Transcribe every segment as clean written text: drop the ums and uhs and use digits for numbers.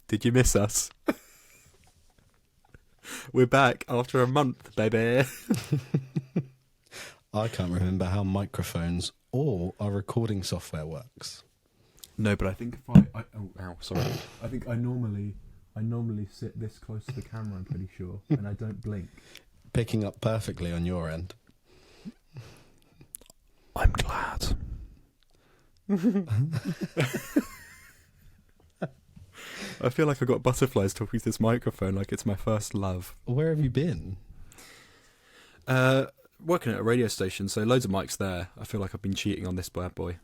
Did you miss us? We're back after a month, baby. I can't remember how microphones or our recording software works. No, but I think if I think I normally sit this close to the camera, I'm pretty sure, and I don't blink. Picking up perfectly on your end. I'm glad. I feel like I've got butterflies talking to this microphone like it's my first love. Where have you been? Working at a radio station, so loads of mics there. I feel like I've been cheating on this bad boy.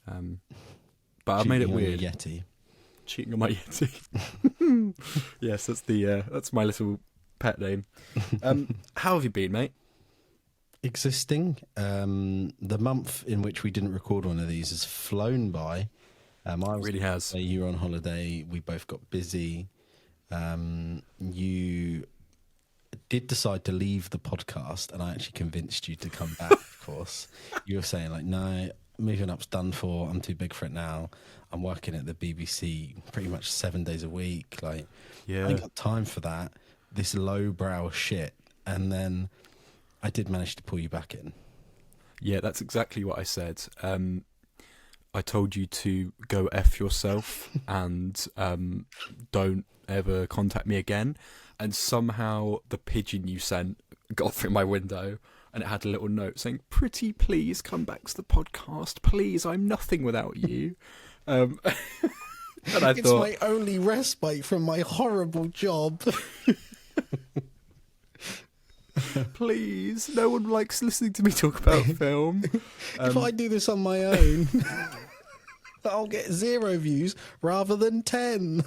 But I've made it weird. Yeti. Cheating on my Yeti. Yes, that's my little pet name. How have you been, mate? Existing. The month in which we didn't record one of these has flown by. Really has. You were on holiday. We both got busy. You did decide to leave the podcast, and I actually convinced you to come back. Of course, you were saying like, "No, moving up's done for. I'm too big for it now. I'm working at the BBC pretty much 7 days a week. Like, Yeah. I ain't got time for that. This lowbrow shit." And then I did manage to pull you back in. Yeah, that's exactly what I said. I told you to go F yourself and don't ever contact me again. And somehow the pigeon you sent got through my window and it had a little note saying, "Pretty please come back to the podcast. Please, I'm nothing without you." And I It's thought, my only respite from my horrible job. please, no one likes listening to me talk about film. If I do this on my own, I'll get 0 views rather than 10.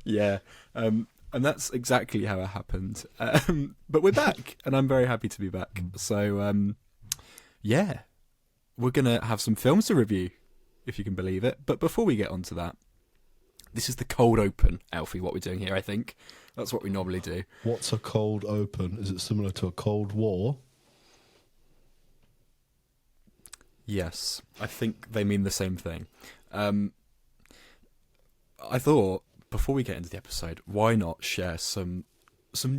Yeah, and that's exactly how it happened. But we're back, and I'm very happy to be back. So, yeah, we're going to have some films to review, if you can believe it. But before we get on to that, this is the cold open, Alfie, what we're doing here, I think. That's what we normally do. What's a cold open? Is it similar to a cold war? Yes, I think they mean the same thing. I thought, before we get into the episode, why not share some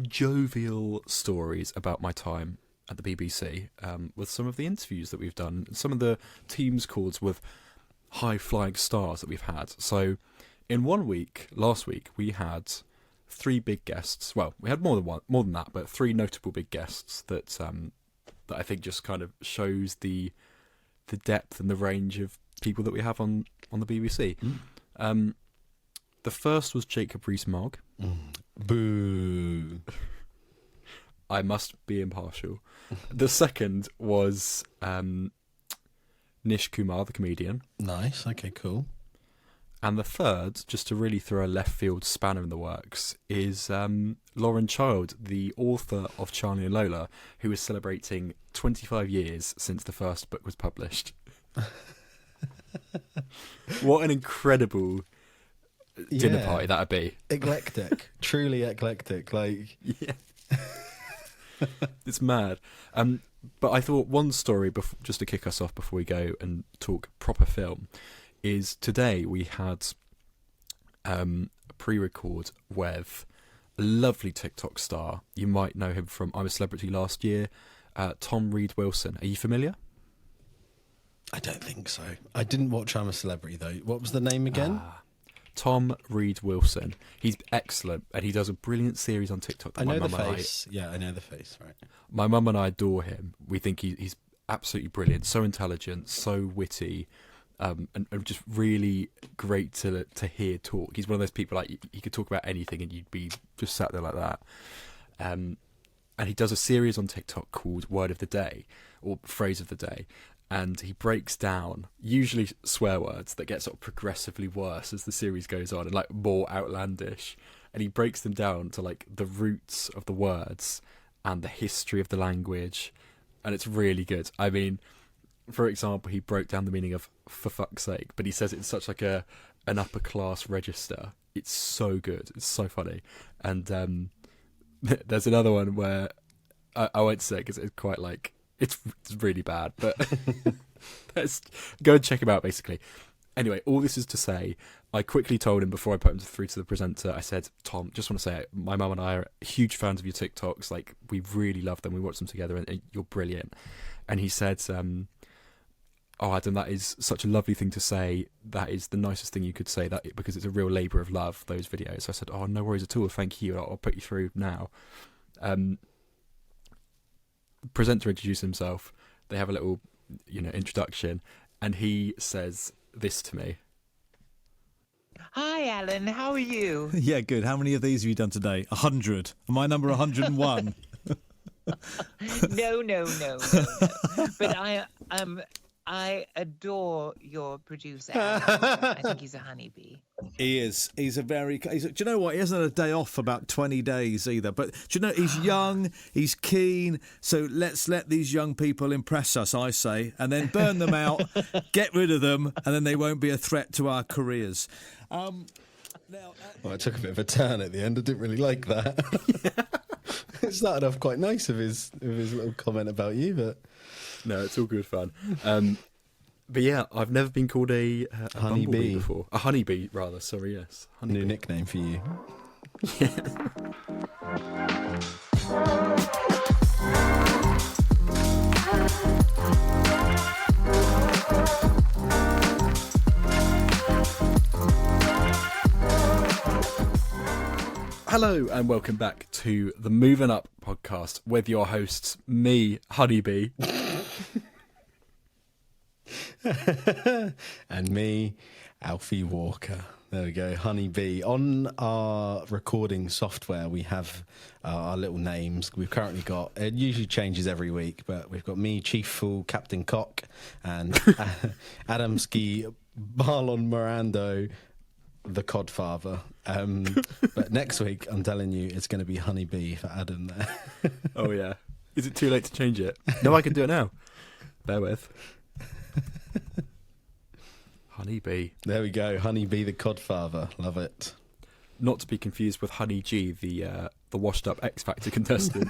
jovial stories about my time at the BBC with some of the interviews that we've done, some of the Teams calls with high-flying stars that we've had. So in 1 week, last week, we had 3 big guests. Well, we had more than that, but 3 notable big guests that I think just kind of shows the depth and the range of people that we have on the BBC. The first was Jacob Rees-Mogg. Boo. I must be impartial. The second was Nish Kumar, the comedian. Nice. Okay, cool. And the third, just to really throw a left field spanner in the works, is Lauren Child, the author of Charlie and Lola, who is celebrating 25 years since the first book was published. What an incredible dinner party that'd be. Eclectic. Truly eclectic. Like, Yeah. It's mad. But I thought one story, just to kick us off before we go and talk proper film, is today we had a pre-record with a lovely TikTok star. You might know him from I'm a Celebrity last year, Tom Reed Wilson. Are you familiar? I don't think so. I didn't watch I'm a Celebrity, though. What was the name again? Tom Reed Wilson. He's excellent, and he does a brilliant series on TikTok. That I know my the mum face. Yeah, I know the face, right. My mum and I adore him. We think he's absolutely brilliant, so intelligent, so witty, and just really great to hear talk. He's one of those people, like, he could talk about anything and you'd be just sat there like that. And he does a series on TikTok called Word of the Day, or Phrase of the Day, and he breaks down usually swear words that get sort of progressively worse as the series goes on and like more outlandish, and he breaks them down to like the roots of the words and the history of the language, and it's really good. I mean, for example, he broke down the meaning of "for fuck's sake," but he says it in such like an upper class register. It's so good. It's so funny. And there's another one where I won't say because it's quite like it's really bad, but let's go and check him out. Basically, Anyway, all this is to say, I quickly told him before I put him through to the presenter, I said, Tom, just want to say, my mum and I are huge fans of your TikToks. Like, we really love them. We watch them together, and you're brilliant. And he said, oh, Adam, that is such a lovely thing to say. That is the nicest thing you could say, that because it's a real labour of love, those videos. So I said, oh, no worries at all. Thank you. I'll put you through now. Presenter introduced himself. They have a little, introduction. And he says this to me. Hi, Alan. How are you? Yeah, good. How many of these have you done today? 100. Am I number 101? No. But I adore your producer, Alan. I think he's a honeybee. He is. Do you know what? He hasn't had a day off for about 20 days either. But do you know, he's young, he's keen. So let's let these young people impress us, I say, and then burn them out, get rid of them, and then they won't be a threat to our careers. Well, it took a bit of a turn at the end. I didn't really like that. It started off quite nice of his little comment about you, but No, it's all good fun. But yeah, I've never been called a honeybee before. A honeybee, rather. Sorry, yes. Honeybee. new nickname for you. Hello and welcome back to the Moving Up podcast with your hosts, me, Honeybee. And me, Alfie Walker. There we go, Honeybee. On our recording software, we have our little names. We've currently got, it usually changes every week, but we've got me, Chief Fool, Captain Cock, and Adamski, Marlon Mirando, the Codfather. But next week, I'm telling you, it's going to be Honeybee for Adam there. Oh, yeah. Is it too late to change it? No, I can do it now. Bear with. Honeybee. There we go, Honeybee the Codfather. Love it. Not to be confused with Honey G, the washed-up X Factor contestant.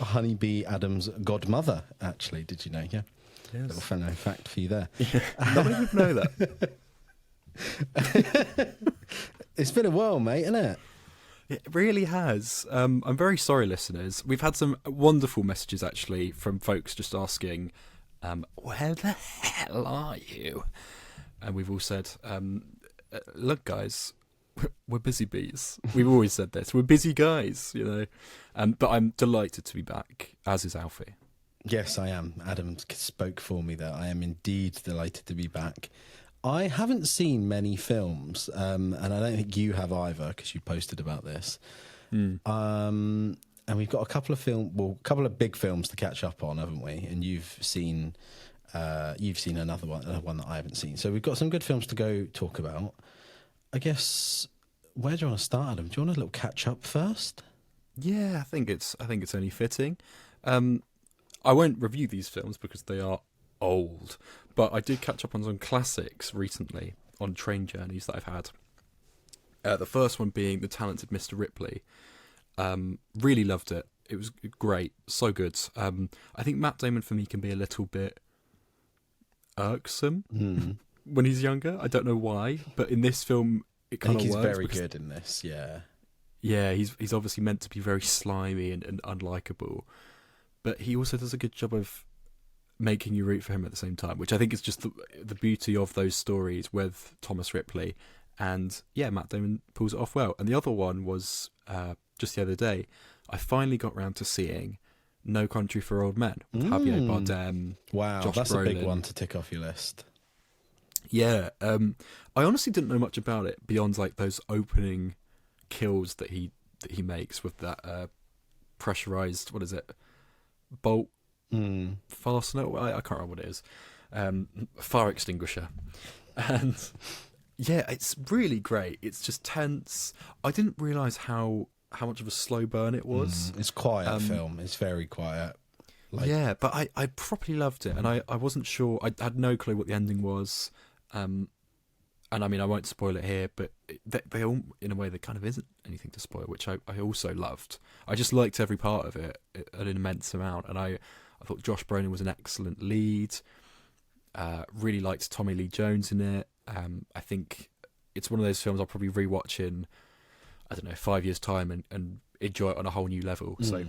Honeybee Adam's godmother, actually. Did you know? Yeah. Yes. Little fun fact for you there. Yeah. Not many people know that. It's been a while, mate, isn't it? It really has. I'm very sorry, listeners. We've had some wonderful messages, actually, from folks just asking, where the hell are you? And we've all said, look, guys, we're busy bees. We've always said this. We're busy guys, But I'm delighted to be back, as is Alfie. Yes, I am. Adam spoke for me there. I am indeed delighted to be back. I haven't seen many films, and I don't think you have either, because you posted about this. And we've got a couple of big films to catch up on, haven't we? And you've seen another one that I haven't seen. So we've got some good films to go talk about. I guess, where do you want to start, Adam? Do you want a little catch up first? Yeah, I think it's only fitting. I won't review these films because they are old, but I did catch up on some classics recently on train journeys that I've had. The first one being The Talented Mr. Ripley. Really loved it. It was great, so good. I think Matt Damon for me can be a little bit irksome when he's younger. I don't know why, but in this film it kind of works. He's very good in this. Yeah, he's obviously meant to be very slimy and unlikable. But he also does a good job of making you root for him at the same time, which I think is just the beauty of those stories with Thomas Ripley. And yeah, Matt Damon pulls it off well. And the other one was just the other day, I finally got round to seeing No Country for Old Men with Javier Bardem. Wow, Josh that's Brolin. A big one to tick off your list. Yeah, I honestly didn't know much about it beyond like those opening kills that he makes with that pressurized, what is it? Bolt fastener. I can't remember what it is. Fire extinguisher. And yeah, it's really great. It's just tense. I didn't realise how much of a slow burn it was. It's quiet film. It's very quiet. Yeah, but I properly loved it, and I wasn't sure. I had no clue what the ending was. And I mean, I won't spoil it here, but they all, in a way, there kind of isn't anything to spoil, which I also loved. I just liked every part of it an immense amount, and I thought Josh Brolin was an excellent lead. Really liked Tommy Lee Jones in it. I think it's one of those films I'll probably rewatch in, I don't know, 5 years' time and enjoy it on a whole new level. So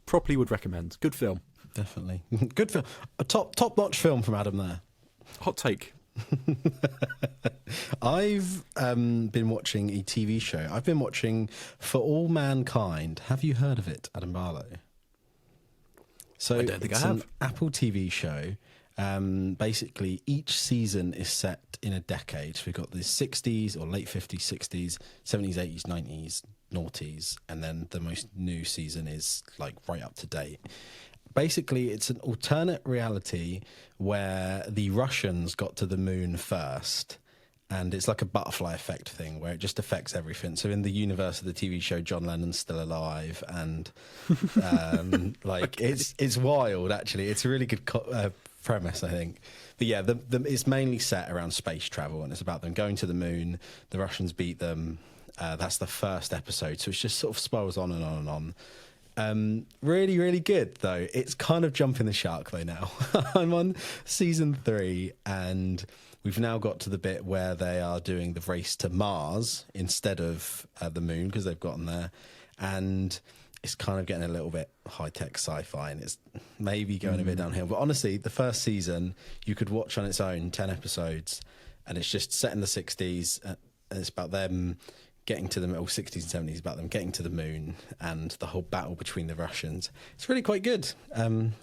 properly would recommend. Good film. Definitely. Good film. A top-notch film from Adam there. Hot take. I've been watching a TV show. I've been watching For All Mankind. Have you heard of it, Adam Barlow? So I don't think it's I an have. Apple TV show. Basically, each season is set in a decade. So we've got the 60s or late 50s, 60s, 70s, 80s, 90s, noughties, and then the most new season is like right up to date. Basically, it's an alternate reality where the Russians got to the moon first, and it's like a butterfly effect thing where it just affects everything. So in the universe of the TV show, John Lennon's still alive, and like it's wild. Actually, it's a really good premise, I think. But yeah, it's mainly set around space travel, and it's about them going to the moon. The Russians beat them. That's the first episode, so it just sort of spirals on and on and on. Really, really good though. It's kind of jumping the shark though now. I'm on season 3 and we've now got to the bit where they are doing the race to Mars instead of the moon because they've gotten there, and it's kind of getting a little bit high-tech sci-fi and it's maybe going a bit downhill. But honestly, the first season you could watch on its own, 10 episodes, and it's just set in the 60s and it's about them getting to the 60s and 70s, about them getting to the moon and the whole battle between the Russians. It's really quite good.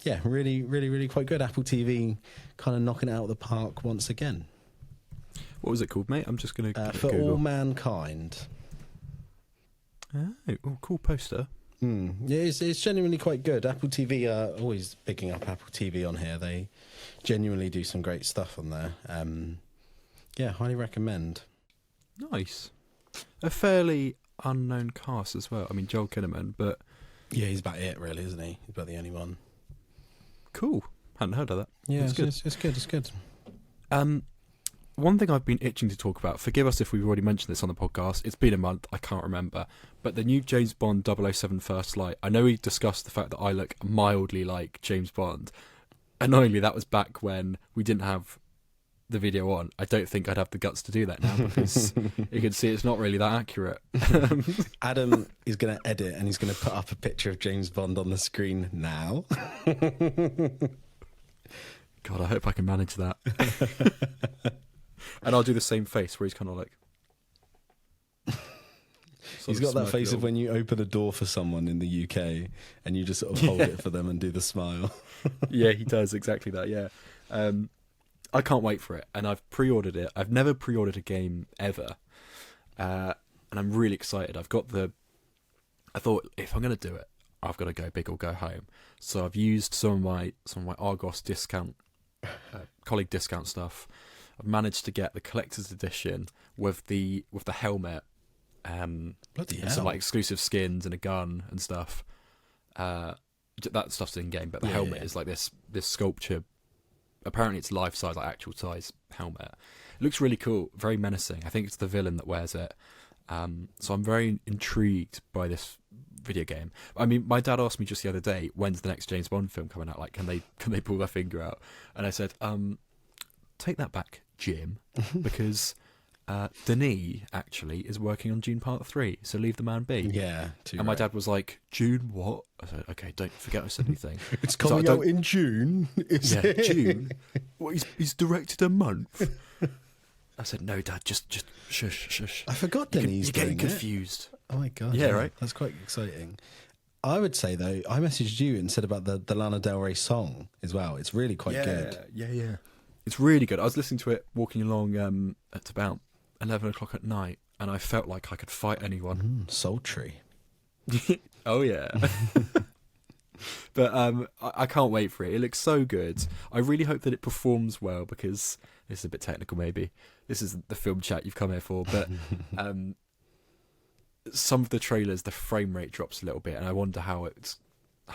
Yeah, really, really, really quite good. Apple TV kind of knocking it out of the park once again. What was it called, mate? I'm just going to For Google. All Mankind. Oh, cool poster. Yeah, it's genuinely quite good. Apple TV are always picking up Apple TV on here. They genuinely do some great stuff on there. Yeah, highly recommend. Nice. A fairly unknown cast as well. I mean, Joel Kinnaman, but Yeah, he's about it, really, isn't he? He's about the only one. cool. Hadn't heard of that. Yeah, it's good. It's good. It's good. One thing I've been itching to talk about, forgive us if we've already mentioned this on the podcast, it's been a month, I can't remember, but the new James Bond 007 First Light, I know we discussed the fact that I look mildly like James Bond. Annoyingly, that was back when we didn't have the video on. I don't think I'd have the guts to do that now because you can see it's not really that accurate. Adam is going to edit and he's going to put up a picture of James Bond on the screen now. God, I hope I can manage that. And I'll do the same face where he's kind of like... He's got that face of when you open a door for someone in the UK and you just sort of hold it for them and do the smile. Yeah, he does exactly that, yeah. I can't wait for it, and I've pre-ordered it. I've never pre-ordered a game ever, and I'm really excited. I thought if I'm going to do it, I've got to go big or go home. So I've used some of my Argos discount, colleague discount stuff. I've managed to get the collector's edition with the helmet, Bloody and some hell. like exclusive skins and a gun and stuff. That stuff's in game, but the helmet is like this sculpture. Apparently it's life size, like actual size helmet. It looks really cool, very menacing. I think it's the villain that wears it. So I'm very intrigued by this video game. I mean, my dad asked me just the other day, when's the next James Bond film coming out? Like, can they pull their finger out? And I said, take that back, Jim, because Denis actually is working on Dune Part 3, so leave the man be. Yeah. And my dad was like, June what? I said, okay, don't forget I said anything. It's So I coming don't- out in June. Yeah, June. What, he's directed a month. I said, no, Dad, just shush. I forgot Denny's You're getting doing it. confused. Oh my God. Yeah, right. That's quite exciting. I would say, though, I messaged you and said about the Lana Del Rey song as well. It's really quite good. Yeah. It's really good. I was listening to it walking along at about 11 o'clock at night, and I felt like I could fight anyone. Sultry. Oh, yeah. But I can't wait for it. It looks so good. I really hope that it performs well, because this is a bit technical maybe. This is the film chat you've come here for, but some of the trailers, the frame rate drops a little bit, and I wonder how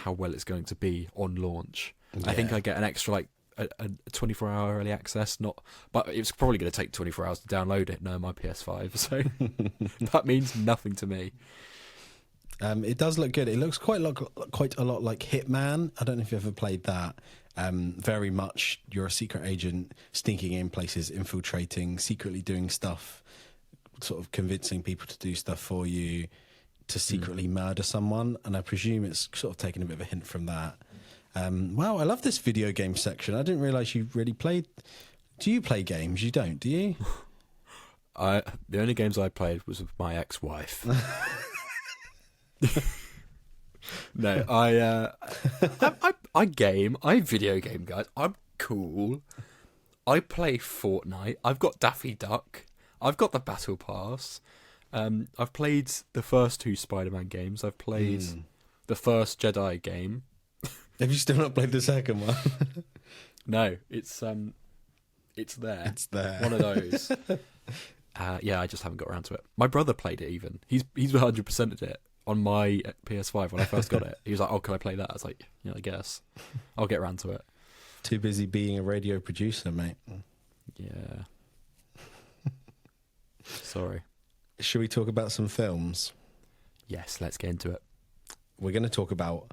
well it's going to be on launch. I think I get an extra like a 24-hour early access, but it's probably going to take 24 hours to download it. No, my PS5, so that means nothing to me. It does look good. It looks quite a lot like Hitman. I don't know if you've ever played that. Very much you're a secret agent sneaking in places, infiltrating, secretly doing stuff, sort of convincing people to do stuff for you, to secretly murder someone. And I presume it's sort of taking a bit of a hint from that. Wow, I love this video game section. I didn't realise you really played. Do you play games? You don't, do you? The only games I played was with my ex-wife. No, I game. I video game, guys. I'm cool. I play Fortnite. I've got Daffy Duck. I've got the Battle Pass. I've played the first 2 Spider-Man games. I've played the first Jedi game. Have you still not played the second one? No, it's there. It's there. One of those. Yeah, I just haven't got around to it. My brother played it even. He's 100%ed it on my PS5 when I first got it. He was like, "Oh, can I play that?" I was like, "Yeah, I guess. I'll get around to it." Too busy being a radio producer, mate. Yeah. Sorry. Should we talk about some films? Yes, let's get into it. We're going to talk about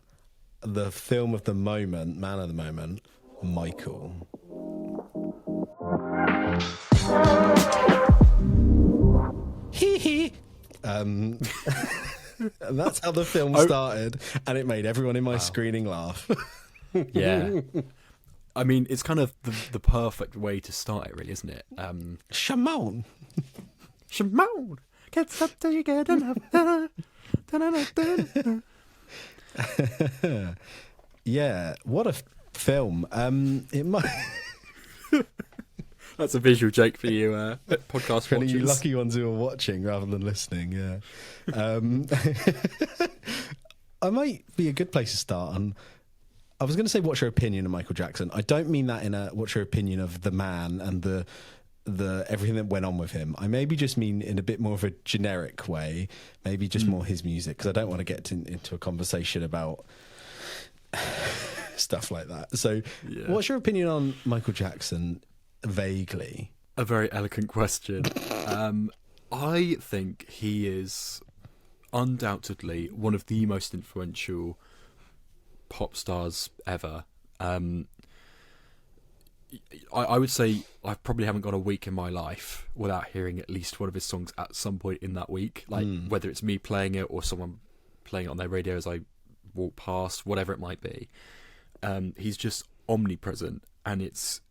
the film of the moment, man of the moment, Michael. Hee hee. And that's how the film started, and it made everyone in my screening laugh. Yeah. I mean, it's kind of the perfect way to start it, really, isn't it? Shimon. Shimon, get up till you get enough. Yeah, what a film. It might. That's a visual joke for you, podcast For watchers. you lucky ones who are watching rather than listening, yeah. I might be a good place to start. And I was going to say, what's your opinion of Michael Jackson? I don't mean that in a what's your opinion of the man and the everything that went on with him. I maybe just mean in a bit more of a generic way, maybe just more his music, because I don't want to get into a conversation about stuff like that. So, What's your opinion on Michael Jackson? Vaguely. A very eloquent question. I think he is undoubtedly one of the most influential pop stars ever. I would say I probably haven't gone a week in my life without hearing at least one of his songs at some point in that week. Like whether it's me playing it or someone playing it on their radio as I walk past, whatever it might be. He's just omnipresent, and it's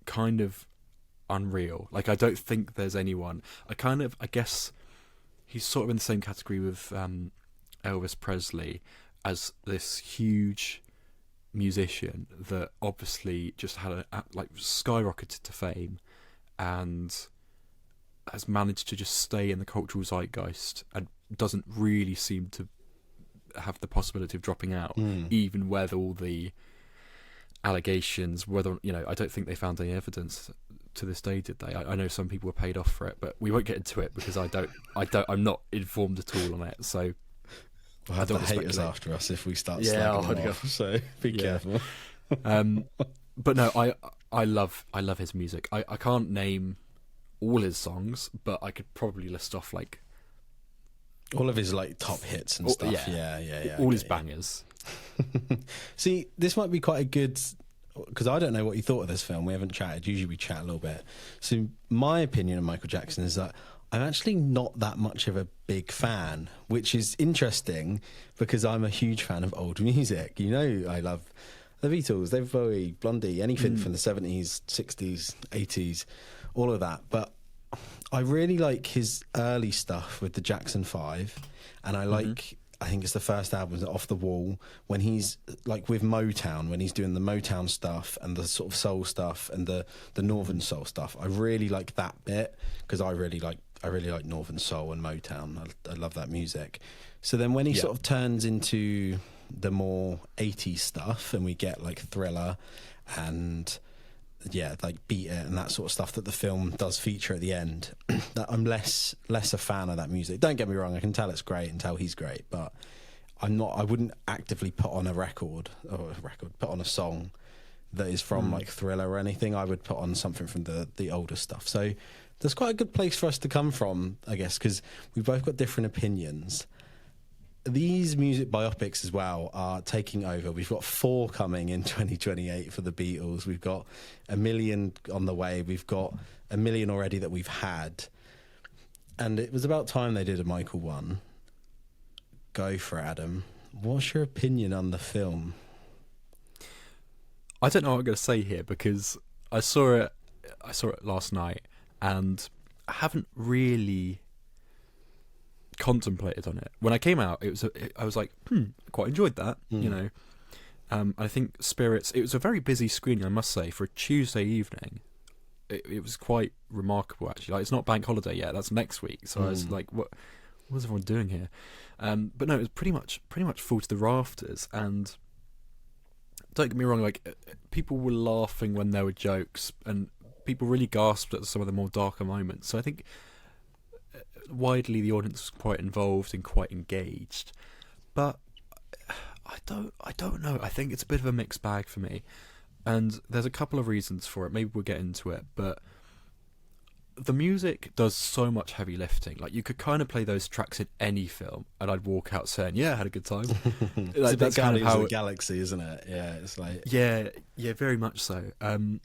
kind of unreal. Like, I don't think there's anyone. I guess he's sort of in the same category with Elvis Presley as this huge musician that obviously just had skyrocketed to fame and has managed to just stay in the cultural zeitgeist and doesn't really seem to have the possibility of dropping out, even with all the allegations. Whether I don't think they found any evidence to this day, did they? I know some people were paid off for it, but we won't get into it because I'm not informed at all on it. So we'll have the haters after us if we start slagging them off, so be careful. But no, I love his music. I can't name all his songs, but I could probably list off like all of his top hits and stuff. Yeah. All his bangers. See, this might be quite a good, because I don't know what you thought of this film. We haven't chatted. Usually we chat a little bit. So my opinion of Michael Jackson is that I'm actually not that much of a big fan, which is interesting because I'm a huge fan of old music. I love the Beatles, David Bowie, Blondie, anything from the 70s, 60s, 80s, all of that. But I really like his early stuff with the Jackson 5, and I like... I think it's the first album, Off the Wall, when he's like with Motown, when he's doing the Motown stuff and the sort of soul stuff and the Northern soul stuff. I really like that bit because I really like Northern soul and Motown. I love that music. So then when he sort of turns into the more 80s stuff and we get like Thriller and like Beat It and that sort of stuff that the film does feature at the end, that I'm less a fan of that music. Don't get me wrong, I can tell it's great and tell he's great, but I wouldn't actively put on put on a song that is from like Thriller or anything. I would put on something from the older stuff. So there's quite a good place for us to come from, I guess, because we've both got different opinions. these music biopics as well are taking over. We've got 4 coming in 2028 for the Beatles. We've got 1 million on the way. We've got 1 million already that we've had. And it was about time they did a Michael one. Go for it, Adam. What's your opinion on the film? I don't know what I'm going to say here because I saw it last night and I haven't really contemplated on it. When I came out, I was like, quite enjoyed that, you know. I think Spirits, it was a very busy screening, I must say, for a Tuesday evening. It was quite remarkable, actually. Like, it's not bank holiday yet, that's next week. So I was like, what's everyone doing here? But no, it was pretty much full to the rafters. And don't get me wrong, like, people were laughing when there were jokes, and people really gasped at some of the more darker moments. So I think widely the audience was quite involved and quite engaged. But I don't know. I think it's a bit of a mixed bag for me. And there's a couple of reasons for it. Maybe we'll get into it. But the music does so much heavy lifting. Like, you could kind of play those tracks in any film and I'd walk out saying, yeah, I had a good time. Like, that's kind of how the galaxy, isn't it? Yeah, it's like... Yeah, very much so. And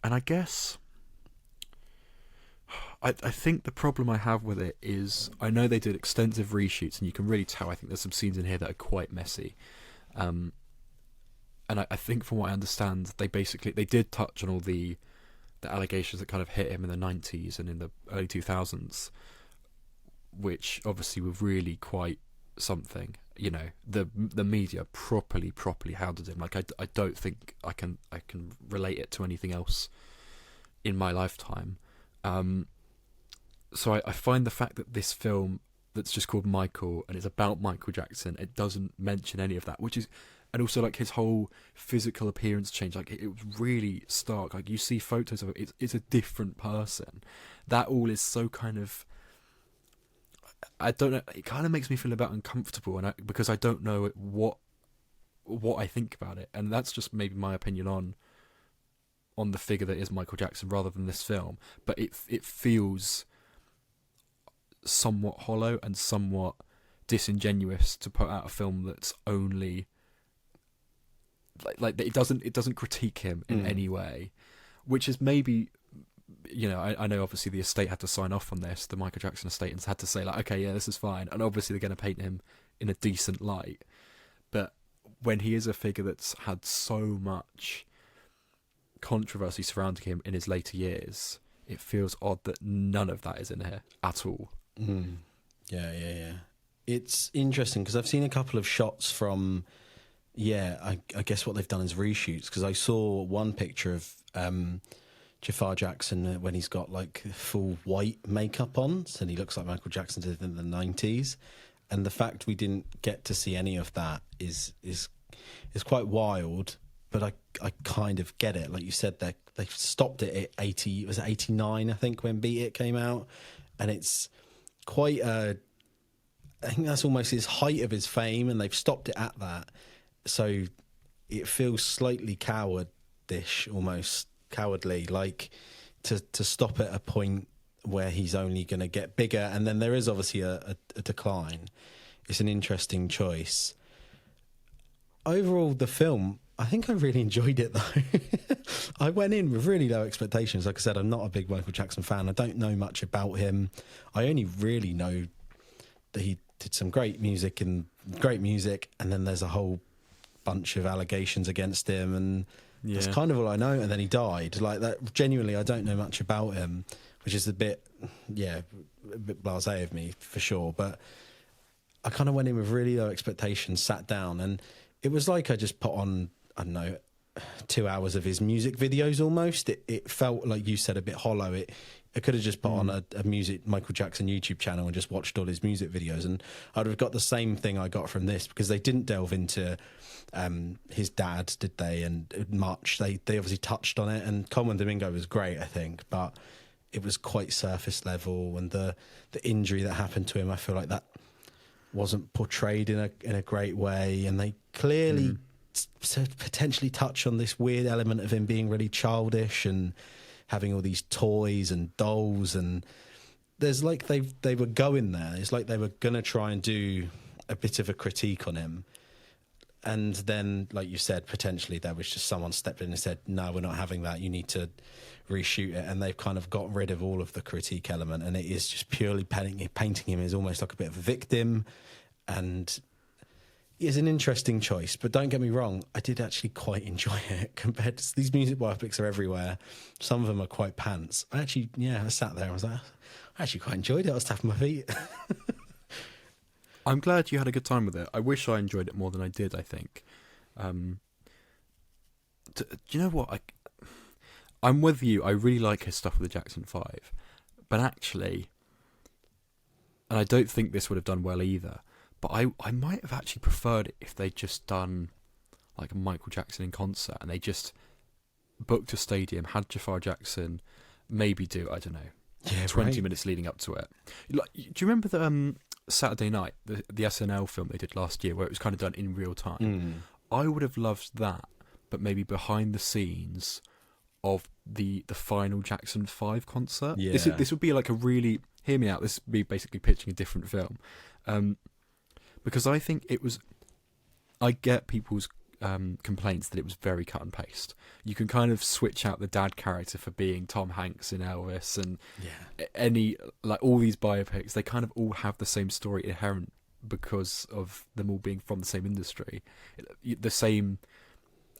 I guess... I think the problem I have with it is I know they did extensive reshoots and you can really tell. I think there's some scenes in here that are quite messy. And I think from what I understand, they did touch on all the allegations that kind of hit him in the 90s and in the early 2000s, which obviously were really quite something. You know, the media properly hounded him. Like, I don't think I can relate it to anything else in my lifetime. So I find the fact that this film that's just called Michael and it's about Michael Jackson, it doesn't mention any of that, and also like his whole physical appearance change, like it was really stark. Like, you see photos of it, it's a different person. That all is so kind of, I don't know, it kind of makes me feel a bit uncomfortable, and because I don't know what I think about it, and that's just maybe my opinion on the figure that is Michael Jackson rather than this film. But it feels somewhat hollow and somewhat disingenuous to put out a film that's only like it doesn't critique him in any way, which is maybe, you know, I know obviously the estate had to sign off on this, the Michael Jackson estate, and had to say like, okay, yeah, this is fine, and obviously they're going to paint him in a decent light. But when he is a figure that's had so much controversy surrounding him in his later years, it feels odd that none of that is in here at all. Yeah. It's interesting because I've seen a couple of shots from, I guess what they've done is reshoots, because I saw one picture of Jafar Jackson when he's got like full white makeup on, and he looks like Michael Jackson did in the 90s. And the fact we didn't get to see any of that is quite wild. But I kind of get it. Like you said, they stopped it at 80. It was 89, I think, when Beat It came out, and it's quite. I think that's almost his height of his fame, and they've stopped it at that. So it feels slightly cowardish, almost cowardly, like to stop at a point where he's only going to get bigger, and then there is obviously a decline. It's an interesting choice. Overall, the film, I think I really enjoyed it, though. I went in with really low expectations. Like I said, I'm not a big Michael Jackson fan. I don't know much about him. I only really know that he did some great music, and then there's a whole bunch of allegations against him, and that's kind of all I know. And then he died. Like that. Genuinely, I don't know much about him, which is a bit blasé of me for sure. But I kind of went in with really low expectations, sat down, and it was like I just put on, I don't know, 2 hours of his music videos almost. It felt, like you said, a bit hollow. I could have just put on a Michael Jackson YouTube channel and just watched all his music videos, and I'd have got the same thing I got from this, because they didn't delve into his dad, did they? And much. They obviously touched on it, and Coleman Domingo was great, I think, but it was quite surface level, and the injury that happened to him, I feel like that wasn't portrayed in a great way, and they clearly potentially touch on this weird element of him being really childish and having all these toys and dolls, and there's like they were going there. It's like they were gonna try and do a bit of a critique on him. And then, like you said, potentially there was just someone stepped in and said, no, we're not having that. You need to reshoot it. And they've kind of got rid of all of the critique element. And it is just purely painting him as almost like a bit of a victim. And it's an interesting choice. But don't get me wrong, I did actually quite enjoy it compared to these music biopics are everywhere. Some of them are quite pants. I sat there and was like, I actually quite enjoyed it. I was tapping my feet. I'm glad you had a good time with it. I wish I enjoyed it more than I did, I think. Do you know what? I'm with you. I really like his stuff with the Jackson 5. But actually, and I don't think this would have done well either, but I might have actually preferred it if they'd just done like a Michael Jackson in concert and they just booked a stadium, had Jafar Jackson, maybe do, I don't know, 20 minutes leading up to it. Like, do you remember the Saturday Night, the SNL film they did last year where it was kind of done in real time? I would have loved that, but maybe behind the scenes of the final Jackson 5 concert. Yeah. This would be like a really, hear me out, this would be basically pitching a different film. Because I think I get people's complaints that it was very cut and paste. You can kind of switch out the dad character for being Tom Hanks in Elvis, and any, like, all these biopics, they kind of all have the same story inherent because of them all being from the same industry. The same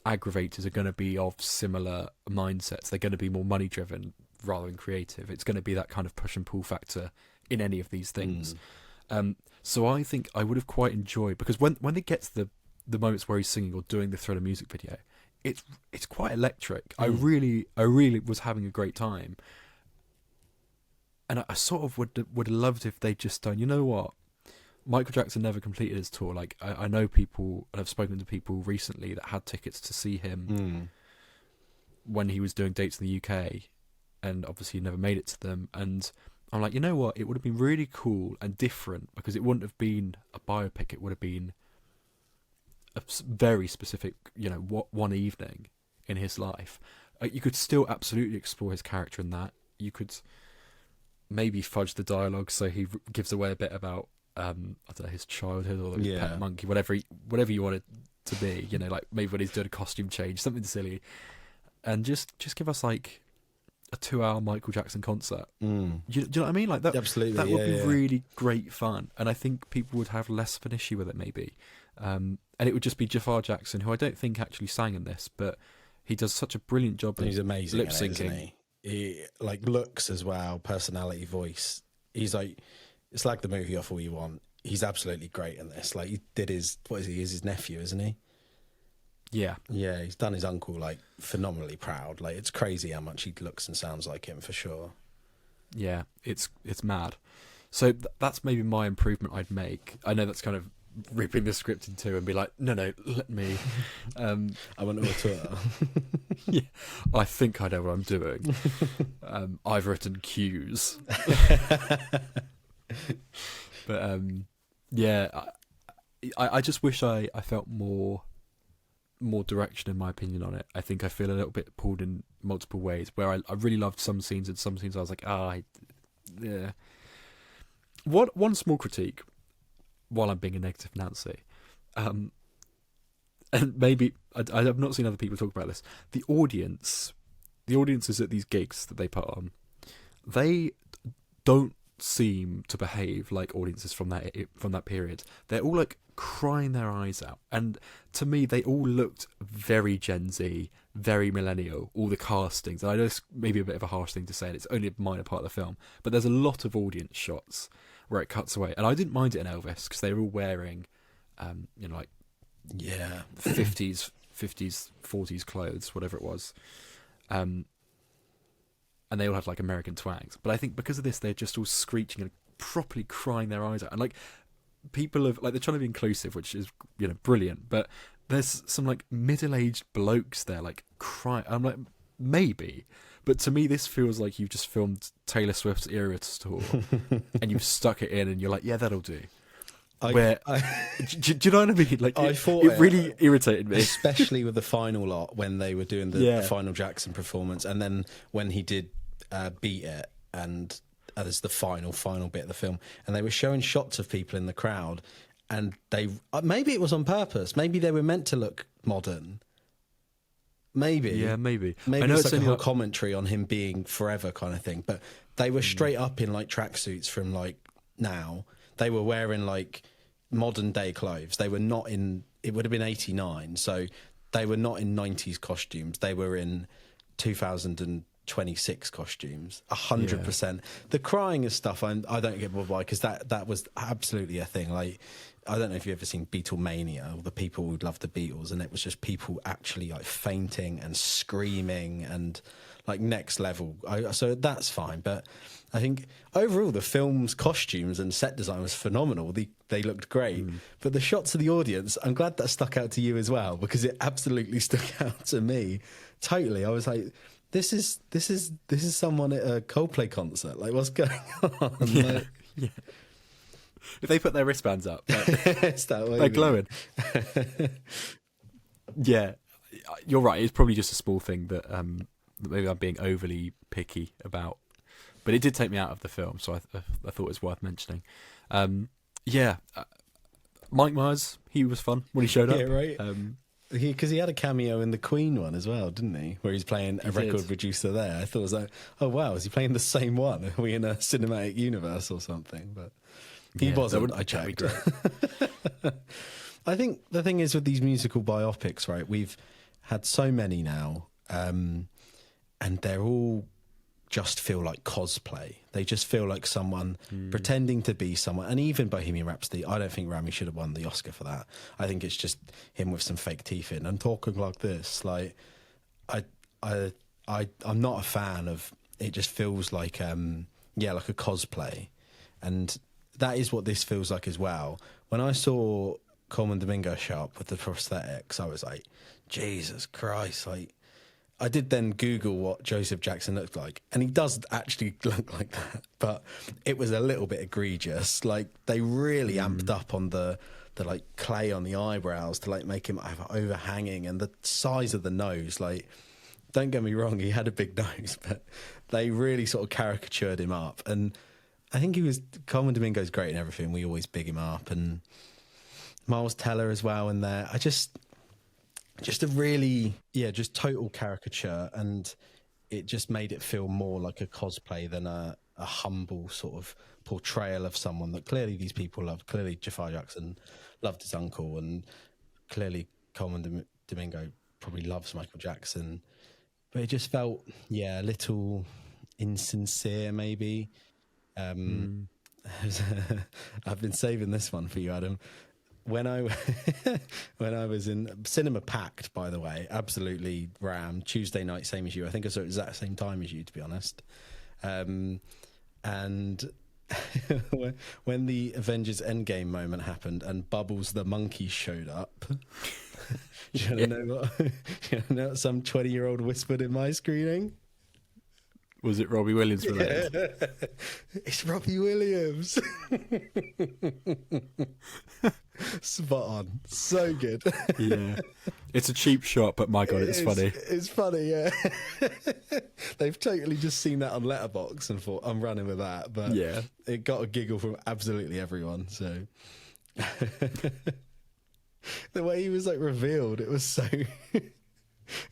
aggravators are going to be of similar mindsets. They're going to be more money driven rather than creative. It's going to be that kind of push and pull factor in any of these things. So I think I would have quite enjoyed, because when it gets to the moments where he's singing or doing the Thriller music video, it's quite electric. I really was having a great time, and I sort of would have loved if they'd just done, you know what, Michael Jackson never completed his tour. Like, I know people, and I've spoken to people recently that had tickets to see him when he was doing dates in the UK, and obviously never made it to them. And I'm like, you know what, it would have been really cool and different, because it wouldn't have been a biopic. It would have been a very specific, you know, one evening in his life. You could still absolutely explore his character in that. You could maybe fudge the dialogue so he gives away a bit about I don't know, his childhood or the pet monkey, whatever you want it to be. You know, like maybe when he's doing a costume change, something silly, and just give us like a 2-hour Michael Jackson concert. Do you know what I mean? Like that. Absolutely, that would be really great fun, and I think people would have less of an issue with it maybe. And it would just be Jafar Jackson, who I don't think actually sang in this, but he does such a brilliant job. He's amazing lip syncing. He like looks as well, personality, voice. He's like, it's like the movie Off All You Want. He's absolutely great in this. Like, he did his his nephew, isn't he? Yeah, he's done his uncle like phenomenally proud. Like, it's crazy how much he looks and sounds like him, for sure. Yeah, it's mad. So that's maybe my improvement I'd make. I know that's kind of ripping the script in two and be like, no, let me. I went to Twitter. Yeah, I think I know what I'm doing. I've written cues. But yeah, I just wish I felt more direction, in my opinion, on it. I think I feel a little bit pulled in multiple ways, where I really loved some scenes, and some scenes I was like, yeah. One small critique, while I'm being a negative Nancy, and maybe I have not seen other people talk about this. The audiences at these gigs that they put on, they don't seem to behave like audiences from that period. They're all like crying their eyes out, and to me they all looked very Gen Z, very millennial, all the castings. And I know it's maybe a bit of a harsh thing to say, and it's only a minor part of the film, but there's a lot of audience shots where it cuts away, and I didn't mind it in Elvis because they were all wearing like 50s 40s clothes, whatever it was, and they all had like American twangs. But I think because of this, they're just all screeching and properly crying their eyes out. And like, people have, like, they're trying to be inclusive, which is, you know, brilliant. But there's some like middle-aged blokes there, like, crying. I'm like, maybe. But to me, this feels like you've just filmed Taylor Swift's Eras tour and you've stuck it in, and you're like, yeah, that'll do. Do you know what I mean? Like, I thought it really irritated me, especially with the final lot when they were doing the final Jackson performance, and then when he did Beat It, and as the final bit of the film, and they were showing shots of people in the crowd, and they maybe it was on purpose. Maybe they were meant to look modern. Maybe. Yeah, maybe. Maybe I know it's like a only whole commentary on him being forever kind of thing. But they were straight up in like tracksuits from like now. They were wearing like modern day clothes. They were not in. It would have been 89, so they were not in 90s costumes. They were in 2026 costumes. 100%. The crying and stuff, I don't get bothered by, because that was absolutely a thing. Like, I don't know if you've ever seen Beatlemania, or the people who love the Beatles, and it was just people actually like fainting and screaming and like next level. So that's fine. But I think overall the film's costumes and set design was phenomenal. They looked great. But the shots of the audience, I'm glad that stuck out to you as well, because it absolutely stuck out to me. Totally. I was like, this is someone at a Coldplay concert. Like, what's going on? Yeah. Like, Yeah. If they put their wristbands up, it's that way, they're glowing. Yeah, you're right. It's probably just a small thing that maybe I'm being overly picky about, but it did take me out of the film, so I thought it was worth mentioning. Mike Myers, he was fun when he showed up. Yeah, right. Because he had a cameo in the Queen one as well, didn't he? Where he's playing a record producer there. I thought it was like, oh wow, is he playing the same one? Are we in a cinematic universe or something? But he wasn't. I checked. I think the thing is with these musical biopics, right? We've had so many now, and they're all just feel like cosplay. They just feel like someone pretending to be someone. And even Bohemian Rhapsody, I don't think Rami should have won the Oscar for that. I think it's just him with some fake teeth in and talking like this. Like, I'm not a fan of it. Just feels like like a cosplay, and that is what this feels like as well. When I saw Coleman Domingo show up with the prosthetics, I was like, Jesus Christ! Like, I did then Google what Joseph Jackson looked like, and he does actually look like that, but it was a little bit egregious. Like, they really amped up on the like clay on the eyebrows to like make him overhanging, and the size of the nose. Like, don't get me wrong, he had a big nose, but they really sort of caricatured him up. And I think Coleman Domingo's great in everything. We always big him up, and Miles Teller as well in there. Just a really, just total caricature, and it just made it feel more like a cosplay than a humble sort of portrayal of someone that clearly these people loved. Clearly Jafar Jackson loved his uncle, and clearly Coleman Domingo probably loves Michael Jackson, but it just felt, a little insincere maybe. I've been saving this one for you, Adam. When I was in cinema, packed, by the way, absolutely rammed. Tuesday night, same as you. I think I saw it at the exact same time as you, to be honest. And when the Avengers Endgame moment happened and Bubbles the monkey showed up, do you know what some 20-year-old whispered in my screening? Was it Robbie Williams related? Yeah. It's Robbie Williams. Spot on. So good. Yeah. It's a cheap shot, but my God, it's funny. It's funny, yeah. They've totally just seen that on Letterboxd and thought, I'm running with that. But Yeah. it got a giggle from absolutely everyone. So the way he was like revealed, it was so...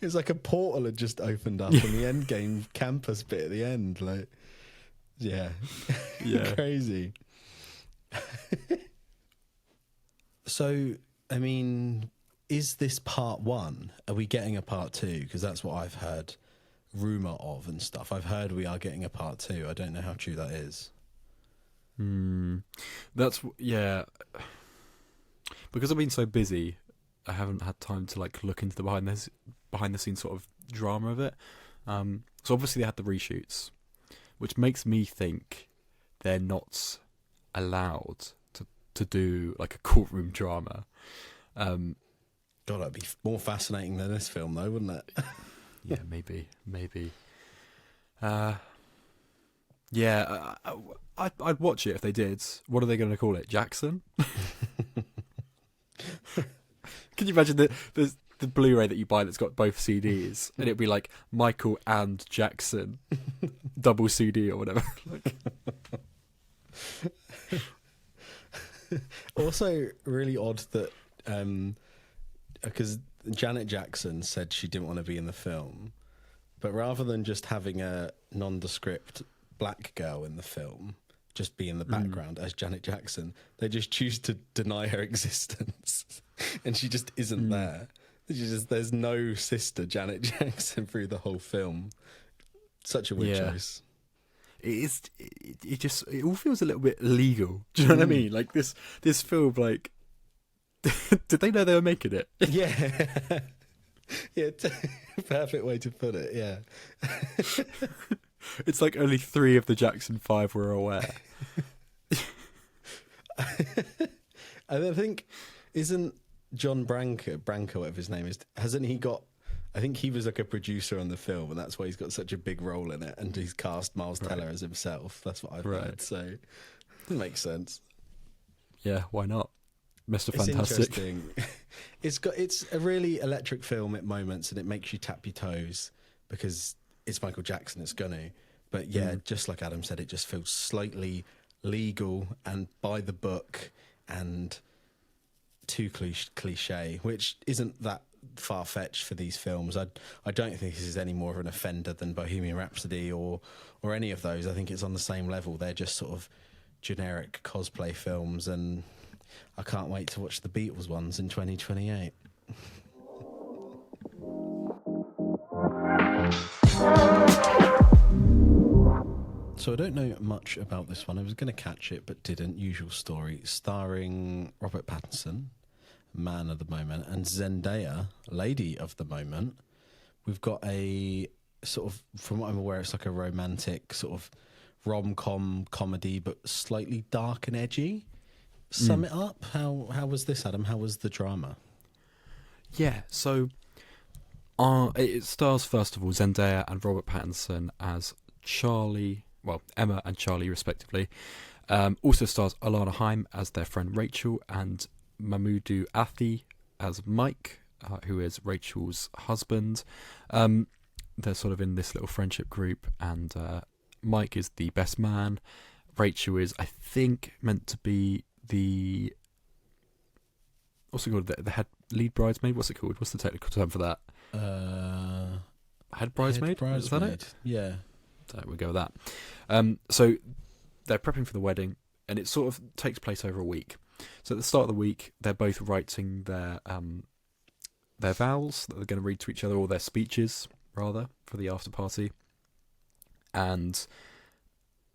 It was like a portal had just opened up in the end game campus bit at the end. Like, yeah. Crazy. So, I mean, is this part one? Are we getting a part two? Because that's what I've heard rumour of and stuff. I've heard we are getting a part two. I don't know how true that is. That's, because I've been so busy, I haven't had time to like look into the behind the scenes sort of drama of it. So obviously they had the reshoots, which makes me think they're not allowed to do like a courtroom drama. God, that'd be more fascinating than this film, though, wouldn't it? Yeah, maybe. I'd watch it if they did. What are they going to call it? Jackson? Can you imagine the Blu-ray that you buy that's got both CDs, and it'd be like Michael and Jackson double CD or whatever? Also, really odd that because Janet Jackson said she didn't want to be in the film, but rather than just having a nondescript black girl in the film, just be in the background as Janet Jackson, they just choose to deny her existence, and she just isn't there. There's no sister Janet Jackson through the whole film. Such a weird choice. It all feels a little bit illegal. Do you know what I mean? Like this film, like, did they know they were making it? Yeah. Yeah, perfect way to put it, yeah. It's like only 3 of the Jackson 5 were aware. And I think, isn't John Branco, whatever his name is, hasn't he got, I think he was like a producer on the film, and that's why he's got such a big role in it, and he's cast Miles Teller as himself. That's what I've heard, so it makes sense. Yeah, why not? Mr. It's Fantastic. interesting. It's a really electric film at moments, and it makes you tap your toes because it's Michael Jackson, it's gonna. But yeah, just like Adam said, it just feels slightly legal and by the book and too cliche, which isn't that far-fetched for these films. I don't think this is any more of an offender than Bohemian Rhapsody or any of those. I think it's on the same level. They're just sort of generic cosplay films, and I can't wait to watch the Beatles ones in 2028. So I don't know much about this one. I was going to catch it, but didn't. Usual story. Starring Robert Pattinson, man of the moment, and Zendaya, lady of the moment. We've got a sort of, from what I'm aware, it's like a romantic sort of rom-com comedy, but slightly dark and edgy. Sum it up. How was this, Adam? How was the drama? Yeah, so it stars, first of all, Zendaya and Robert Pattinson as Emma and Charlie, respectively. Also stars Alana Haim as their friend Rachel, and Mamoudou Athie as Mike, who is Rachel's husband. They're sort of in this little friendship group, and Mike is the best man. Rachel is, I think, meant to be the... What's it called? The head lead bridesmaid? What's it called? What's the technical term for that? Head bridesmaid? Is that it? Yeah. So we'll go with that. So they're prepping for the wedding, and it sort of takes place over a week. So at the start of the week, they're both writing their vows that they're going to read to each other, or their speeches, rather, for the after party. And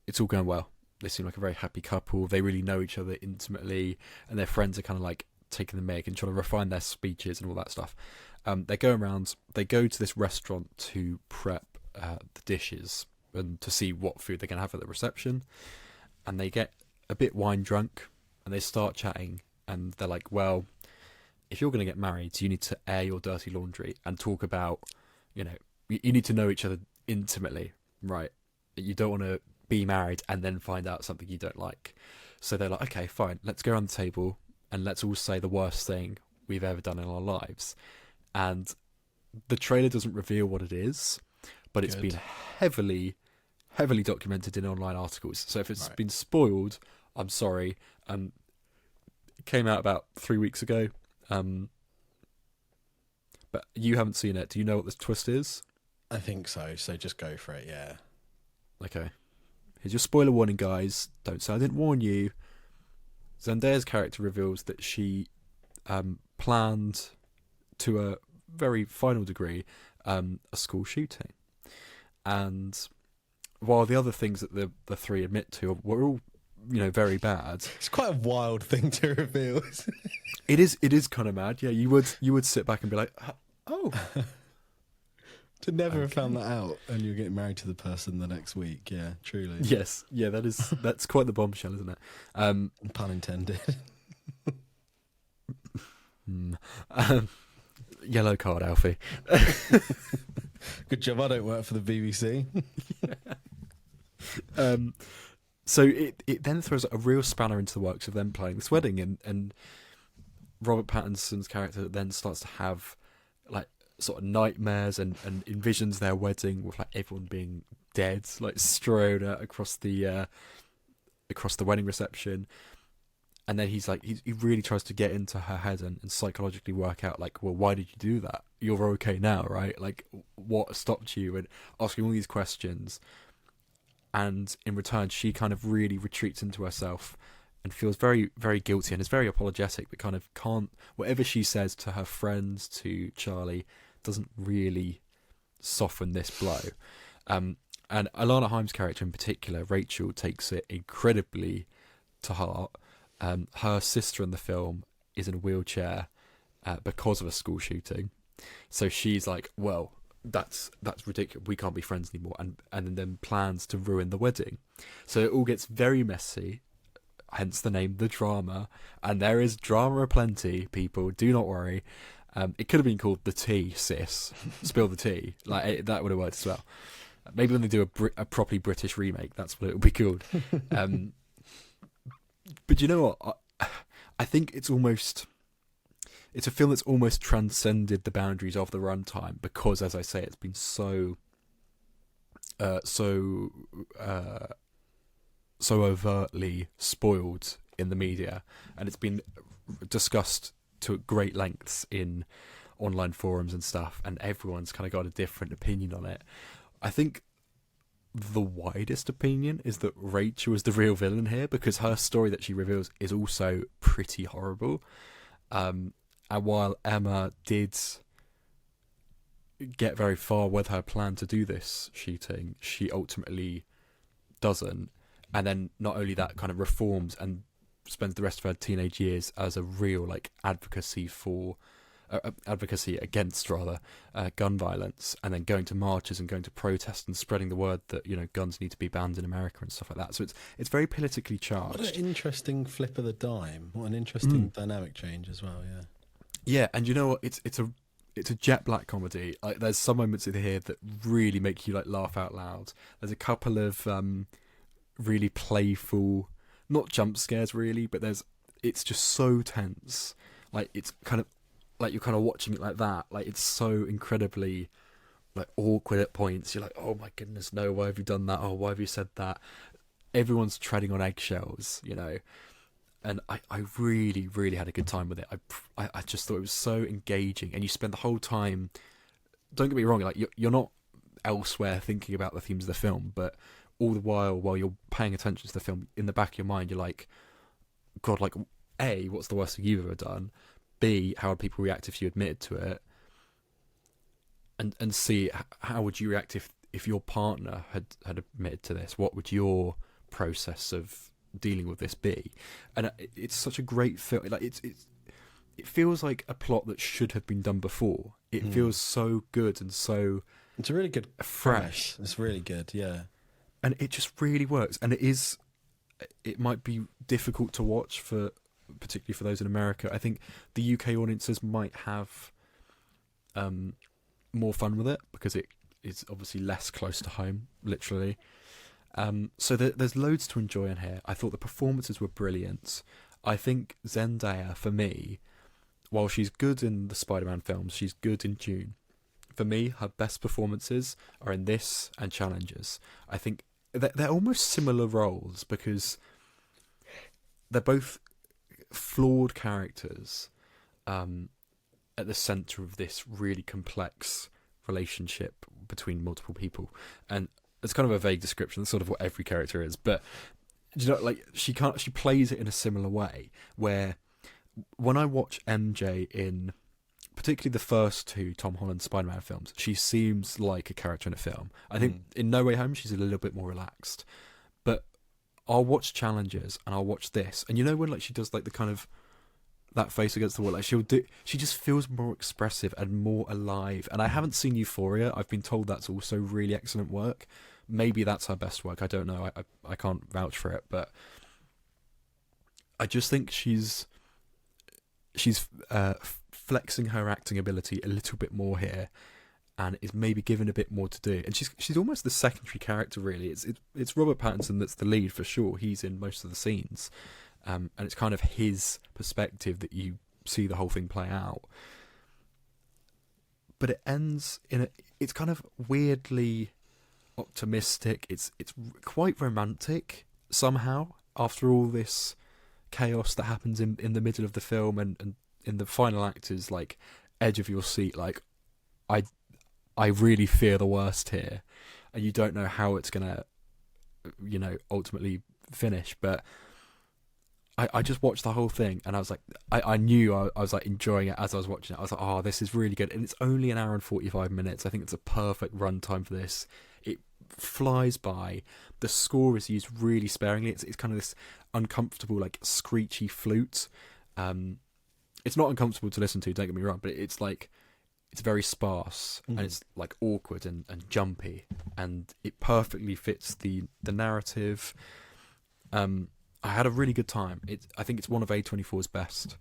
it's all going well. They seem like a very happy couple. They really know each other intimately, and their friends are kind of like taking the mic and trying to refine their speeches and all that stuff. They go around. They go to this restaurant to prep the dishes and to see what food they're going to have at the reception. And they get a bit wine drunk, and they start chatting. And they're like, "Well, if you're going to get married, you need to air your dirty laundry and talk about, you need to know each other intimately, right? You don't want to be married and then find out something you don't like." So they're like, "Okay, fine, let's go around the table and let's all say the worst thing we've ever done in our lives." And the trailer doesn't reveal what it is, but it's been heavily documented in online articles. So if it's been spoiled, I'm sorry. It came out about 3 weeks ago. But you haven't seen it. Do you know what the twist is? I think so. So just go for it, yeah. Okay. Here's your spoiler warning, guys. Don't say I didn't warn you. Zendaya's character reveals that she planned, to a very final degree, a school shooting. And while the other things that the three admit to were all, very bad. It's quite a wild thing to reveal. It is kind of mad. Yeah, you would sit back and be like, oh. To never have found that out, and you're getting married to the person the next week. Yeah, truly. Yes, yeah, that's quite the bombshell, isn't it? Pun intended. Yellow card, Alfie. Good job. I don't work for the BBC. So it then throws a real spanner into the works of them planning this wedding, and Robert Pattinson's character then starts to have like sort of nightmares and envisions their wedding with like everyone being dead, like strewn out across the wedding reception. and then he really tries to get into her head and psychologically work out, like, well, why did you do that? You're okay now, right? Like, what stopped you? And asking all these questions. And in return, she kind of really retreats into herself and feels very, very guilty and is very apologetic, but kind of can't, whatever she says to her friends, to Charlie, doesn't really soften this blow. And Alana Haim's character in particular, Rachel, takes it incredibly to heart. Her sister in the film is in a wheelchair because of a school shooting. So she's like, well, that's ridiculous. We can't be friends anymore. And then plans to ruin the wedding. So it all gets very messy, hence the name The Drama. And there is drama aplenty, people. Do not worry. It could have been called The Tea, Sis. Spill the tea. That would have worked as well. Maybe when they do a properly British remake, that's what it will be called. But you know what? I think it's a film that's almost transcended the boundaries of the runtime because, as I say, it's been so overtly spoiled in the media, and it's been discussed to great lengths in online forums and stuff, and everyone's kind of got a different opinion on it. I think the widest opinion is that Rachel is the real villain here, because her story that she reveals is also pretty horrible. And while Emma did get very far with her plan to do this shooting, she ultimately doesn't. And then not only that, kind of reforms and spends the rest of her teenage years as a real advocacy against gun violence, and then going to marches and going to protest and spreading the word that guns need to be banned in America and stuff like that. So it's very politically charged. What an interesting flip of the dime. What an interesting dynamic change as well. Yeah, and you know what? It's a jet black comedy. There's some moments in here that really make you laugh out loud. There's a couple of really playful, not jump scares really, but it's just so tense. It's kind of you're kind of watching it like that. It's so incredibly awkward at points. You're like, oh my goodness, no, why have you done that? Oh, why have you said that? Everyone's treading on eggshells, And I really, really had a good time with it. I just thought it was so engaging, and you spend the whole time. Don't get me wrong, you're not elsewhere thinking about the themes of the film, but all the while you're paying attention to the film, in the back of your mind, you're like, God, A, what's the worst thing you've ever done? B, how would people react if you admitted to it? And C, how would you react if your partner had admitted to this? What would your process of dealing with this be? And it's such a great film. It feels like a plot that should have been done before. It feels so good and so it's a really good fresh. It's really good, yeah. And it just really works. And it might be difficult to watch particularly for those in America. I think the UK audiences might have more fun with it because it is obviously less close to home, literally. So there's loads to enjoy in here. I thought the performances were brilliant. I think Zendaya, for me, while she's good in the Spider-Man films, she's good in Dune. For me, her best performances are in this and Challengers. I think they're almost similar roles because they're both flawed characters at the centre of this really complex relationship between multiple people. And it's kind of a vague description. That's sort of what every character is. But she plays it in a similar way. Where when I watch MJ in particularly the first two Tom Holland Spider-Man films, she seems like a character in a film. I think in No Way Home she's a little bit more relaxed. But I'll watch Challengers and I'll watch this, and when she does the kind of that face against the wall, she just feels more expressive and more alive. And I haven't seen Euphoria. I've been told that's also really excellent work. Maybe that's her best work. I don't know. I can't vouch for it, but I just think she's flexing her acting ability a little bit more here, and is maybe given a bit more to do. And she's almost the secondary character, really. It's Robert Pattinson that's the lead for sure. He's in most of the scenes, and it's kind of his perspective that you see the whole thing play out. But it ends it's kind of weirdly optimistic. It's quite romantic somehow after all this chaos that happens in the middle of the film and in the final act is like edge of your seat. Like I really fear the worst here, and you don't know how it's gonna, ultimately finish. But I just watched the whole thing, and I was like, I knew I was like enjoying it as I was watching it. I was like, oh, this is really good, and it's only an hour and 45 minutes. I think it's a perfect run time for this. It flies by. The score is used really sparingly. It's kind of this uncomfortable, like screechy flute. It's not uncomfortable to listen to, don't get me wrong, but it's like it's very sparse and it's like awkward and jumpy, and it perfectly fits the narrative. I had a really good time. I think it's one of A24's best,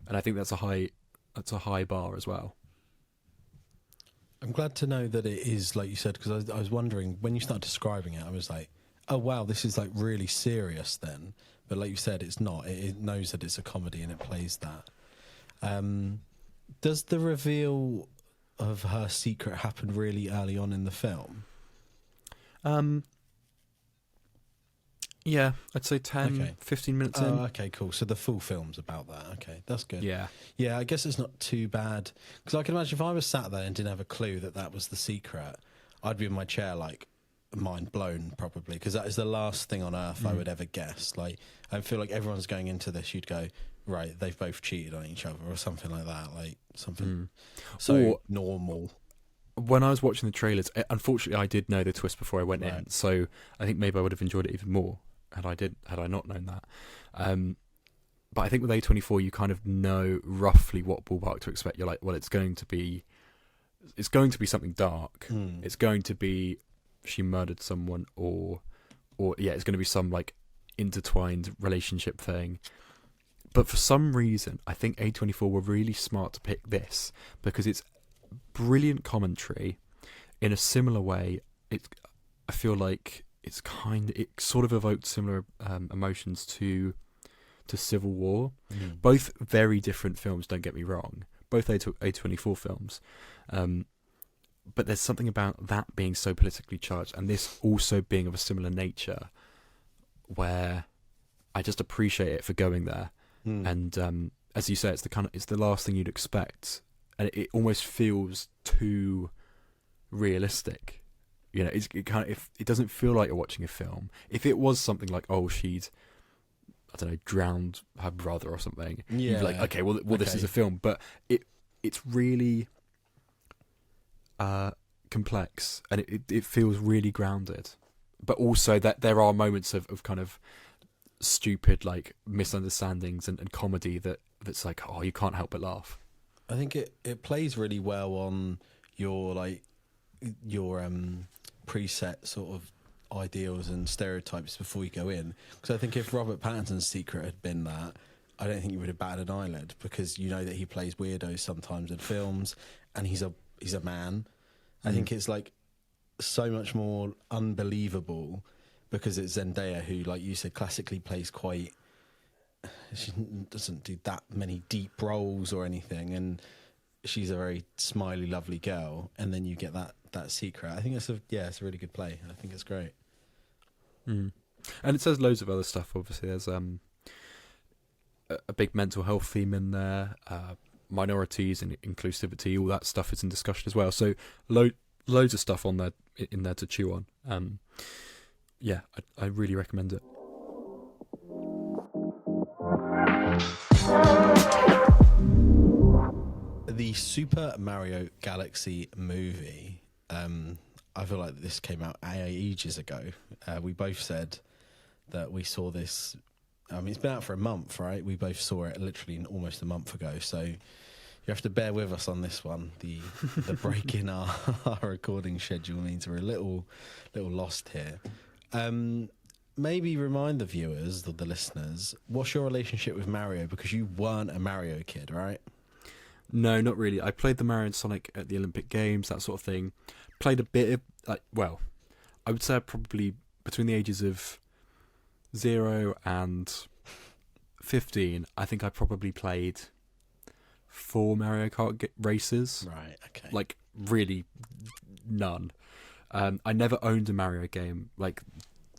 and I think that's a high bar as well. I'm glad to know that it is, like you said, because I was wondering when you started describing it, I was like, oh wow, this is like really serious then. But like you said, it's not. It knows that it's a comedy and it plays that. Does the reveal of her secret happen really early on in the film? Yeah, I'd say 10, 15 minutes in. Okay, cool. So the full film's about that. Okay, that's good. Yeah. Yeah, I guess it's not too bad. Because I can imagine if I was sat there and didn't have a clue that was the secret, I'd be in my chair like mind blown probably, because that is the last thing on earth I would ever guess. Like, I feel like everyone's going into this, you'd go, right, they've both cheated on each other or something like that. Like, something so normal. When I was watching the trailers, unfortunately I did know the twist before I went in, so I think maybe I would have enjoyed it even more had I not known that. But I think with A24 you kind of know roughly what ballpark to expect. You're like, well, it's going to be something dark. It's going to be she murdered someone, or it's going to be some like intertwined relationship thing. But for some reason I think A24 were really smart to pick this, because it's brilliant commentary in a similar way. I feel like it sort of evoked similar emotions to Civil War. Both very different films, don't get me wrong, both A24 films, but there's something about that being so politically charged and this also being of a similar nature where I just appreciate it for going there. And as you say, it's the last thing you'd expect, and it almost feels too realistic. It doesn't feel like you're watching a film. If it was something like, oh, she'd, I don't know, drowned her brother or something, you'd be like, okay, well, this is a film. But it's really complex, and it feels really grounded. But also that there are moments of kind of stupid like misunderstandings and comedy that's like, oh, you can't help but laugh. I think it plays really well on your preset sort of ideals and stereotypes before you go in. Because I think if Robert Pattinson's secret had been that, I don't think you would have batted an eyelid, because you know that he plays weirdos sometimes in films, and he's a man. I think it's like so much more unbelievable because it's Zendaya, who, like you said, classically plays quite. She doesn't do that many deep roles or anything, and she's a very smiley, lovely girl. And then you get that secret. I think it's a really good play. I think it's great. And it says loads of other stuff. Obviously, there's a big mental health theme in there, minorities and inclusivity. All that stuff is in discussion as well. So loads of stuff in there to chew on. I really recommend it. The Super Mario Galaxy movie, I feel like this came out ages ago. We both said that we saw this. I mean, it's been out for a month, right? We both saw it literally almost a month ago. So you have to bear with us on this one. The break in our recording schedule means we're a little lost here. Maybe remind the viewers, the listeners, what's your relationship with Mario? Because you weren't a Mario kid, right? No, not really. I played the Mario and Sonic at the Olympic Games, that sort of thing. Played a bit of, I would say probably between the ages of 0 and 15, I think I probably played 4 Mario Kart races. Right, okay. Like, really none. I never owned a Mario game, like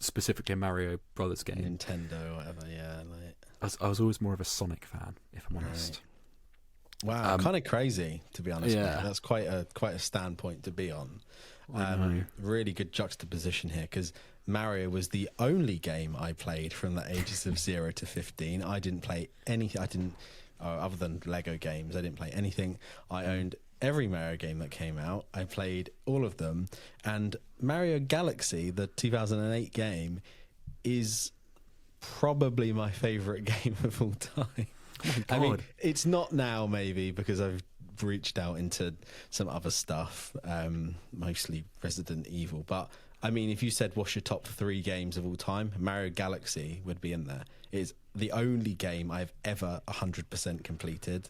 specifically a Mario Brothers game. Nintendo or whatever, yeah. I was always more of a Sonic fan, if I'm honest. Wow, kind of crazy, to be honest. Yeah. Mate. That's quite a standpoint to be on. I know. Really good juxtaposition here, because Mario was the only game I played from the ages of 0 to 15. I didn't play anything. I didn't, other than Lego games, I didn't play anything. I owned every Mario game that came out. I played all of them. And Mario Galaxy, the 2008 game, is probably my favourite game of all time. Oh my I mean, God. it's not now, maybe, because I've reached out into some other stuff, mostly Resident Evil. But, I mean, if you said what's your top 3 games of all time, Mario Galaxy would be in there. It's the only game I've ever 100% completed.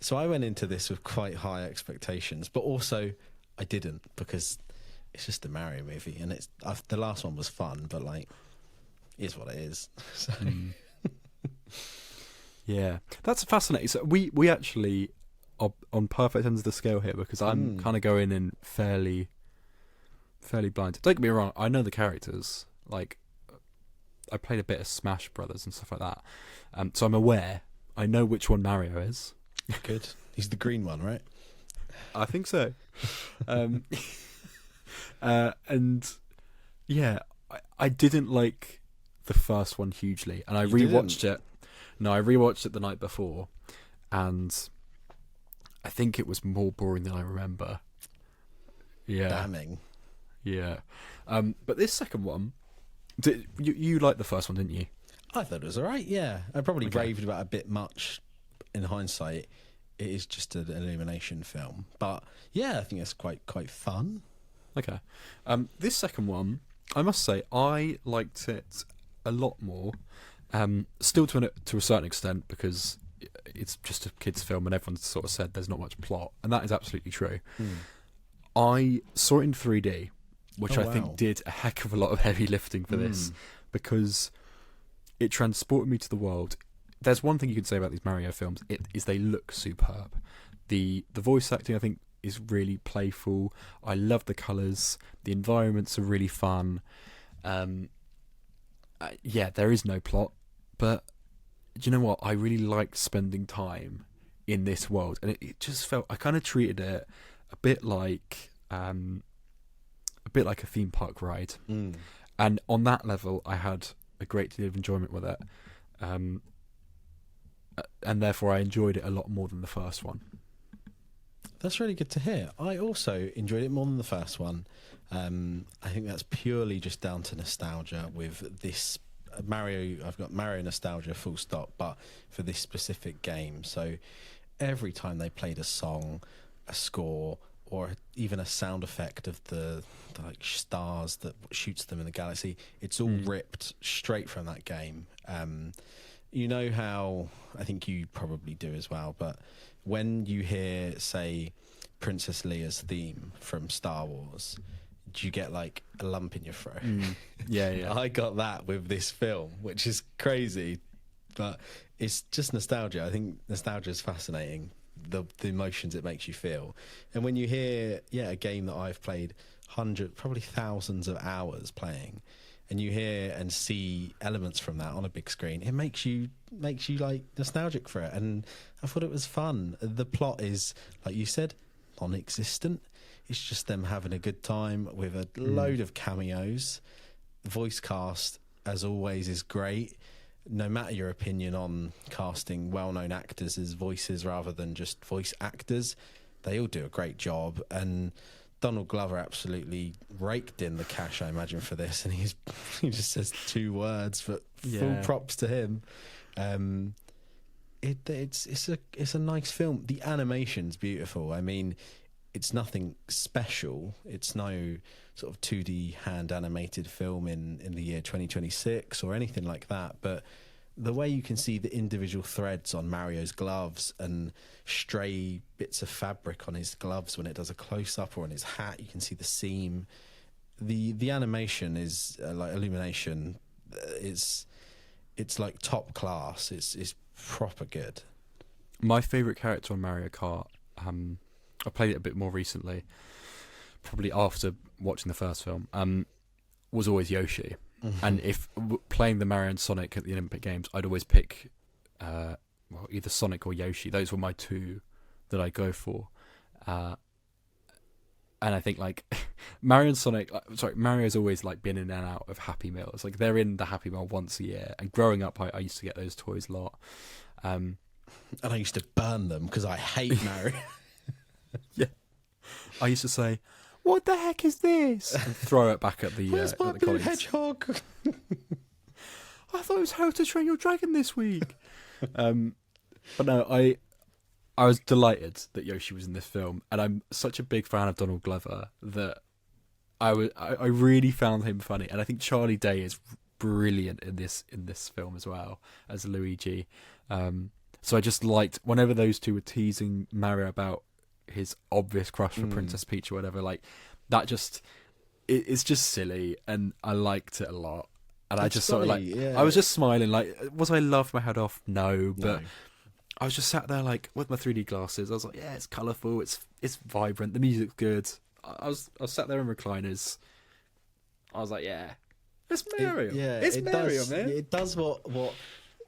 So I went into this with quite high expectations, but also I didn't, because it's just a Mario movie, and the last one was fun, but like, it is what it is. So. Yeah, that's fascinating. So we actually are on perfect ends of the scale here, because I'm kind of going in fairly blind. Don't get me wrong, I know the characters. Like, I played a bit of Smash Brothers and stuff like that, so I'm aware. I know which one Mario is. Good. He's the green one, right? I think so. And yeah, I didn't like the first one hugely, and I rewatched it. No, I rewatched it the night before, and I think it was more boring than I remember. Yeah, Damning. yeah. But this second one, you liked the first one, didn't you? I thought it was all right, yeah. I probably Okay. raved about it a bit much in hindsight. It is just an illumination film. But yeah, I think it's quite fun. Okay. This second one, I must say, I liked it a lot more. Still to a certain extent, because it's just a kids' film, and everyone's sort of said there's not much plot, and that is absolutely true. I saw it in 3D, which Oh, I think wow. did a heck of a lot of heavy lifting for this, because it transported me to the world. There's one thing you could say about these Mario films, is they look superb. The voice acting, I think, is really playful. I love the colours. The environments are really fun. Yeah, there is no plot, but do you know what? I really liked spending time in this world, and it just felt, I kind of treated it a bit like a theme park ride. And on that level, I had a great deal of enjoyment with it, and therefore I enjoyed it a lot more than the first one. That's really good to hear. I also enjoyed it more than the first one. I think that's purely just down to nostalgia with this Mario. I've got Mario nostalgia, full stop, but for this specific game. So every time they played a song, a score, or even a sound effect of the like stars that shoots them in the galaxy, it's all ripped straight from that game. You know how, I think you probably do as well, but when you hear, say, Princess Leia's theme from Star Wars, do you get like a lump in your throat? Yeah. I got that with this film, which is crazy, but it's just nostalgia. I think nostalgia is fascinating, the emotions it makes you feel. And when you hear, a game that I've played hundreds, probably thousands of hours playing, and you hear and see elements from that on a big screen, it makes you like nostalgic for it. And I thought it was fun. The plot is, like you said, non-existent. It's just them having a good time with a load of cameos. The voice cast, as always, is great. No matter your opinion on casting well-known actors as voices rather than just voice actors, they all do a great job. And Donald Glover absolutely raked in the cash, I imagine, for this, and he just says 2 words, but full props to him. It's a nice film. The animation's beautiful. I mean, it's nothing special. It's no sort of 2D hand animated film in the year 2026 or anything like that, but the way you can see the individual threads on Mario's gloves and stray bits of fabric on his gloves when it does a close-up, or on his hat you can see the seam. The animation is like illumination. It's like top class. It's proper good. My favourite character on Mario Kart, I played it a bit more recently, probably after watching the first film, was always Yoshi. And if playing the Mario and Sonic at the Olympic Games, I'd always pick either Sonic or Yoshi. Those were my two that I go for. And I think like Mario and Sonic, Mario's always like been in and out of Happy Meals. Like they're in the Happy Meal once a year. And growing up, I used to get those toys a lot. And I used to burn them because I hate Mario. Yeah. I used to say, "What the heck is this?" and throw it back at the Where's my at the blue colleagues. hedgehog? I thought it was How to Train Your Dragon this week. But no, I was delighted that Yoshi was in this film, and I'm such a big fan of Donald Glover that I really found him funny, and I think Charlie Day is brilliant in this film as well as Luigi. So I just liked whenever those two were teasing Mario about his obvious crush for Princess Peach or whatever, like that just it's just silly, and I liked it a lot. And I just sort of like, I was just smiling. Like, was I laughed my head off? No, but I was just sat there like with my 3D glasses. I was like, yeah, it's colourful, it's vibrant, the music's good. I was sat there in recliners. I was like, yeah, it's Mario. It's Mario, man. It does what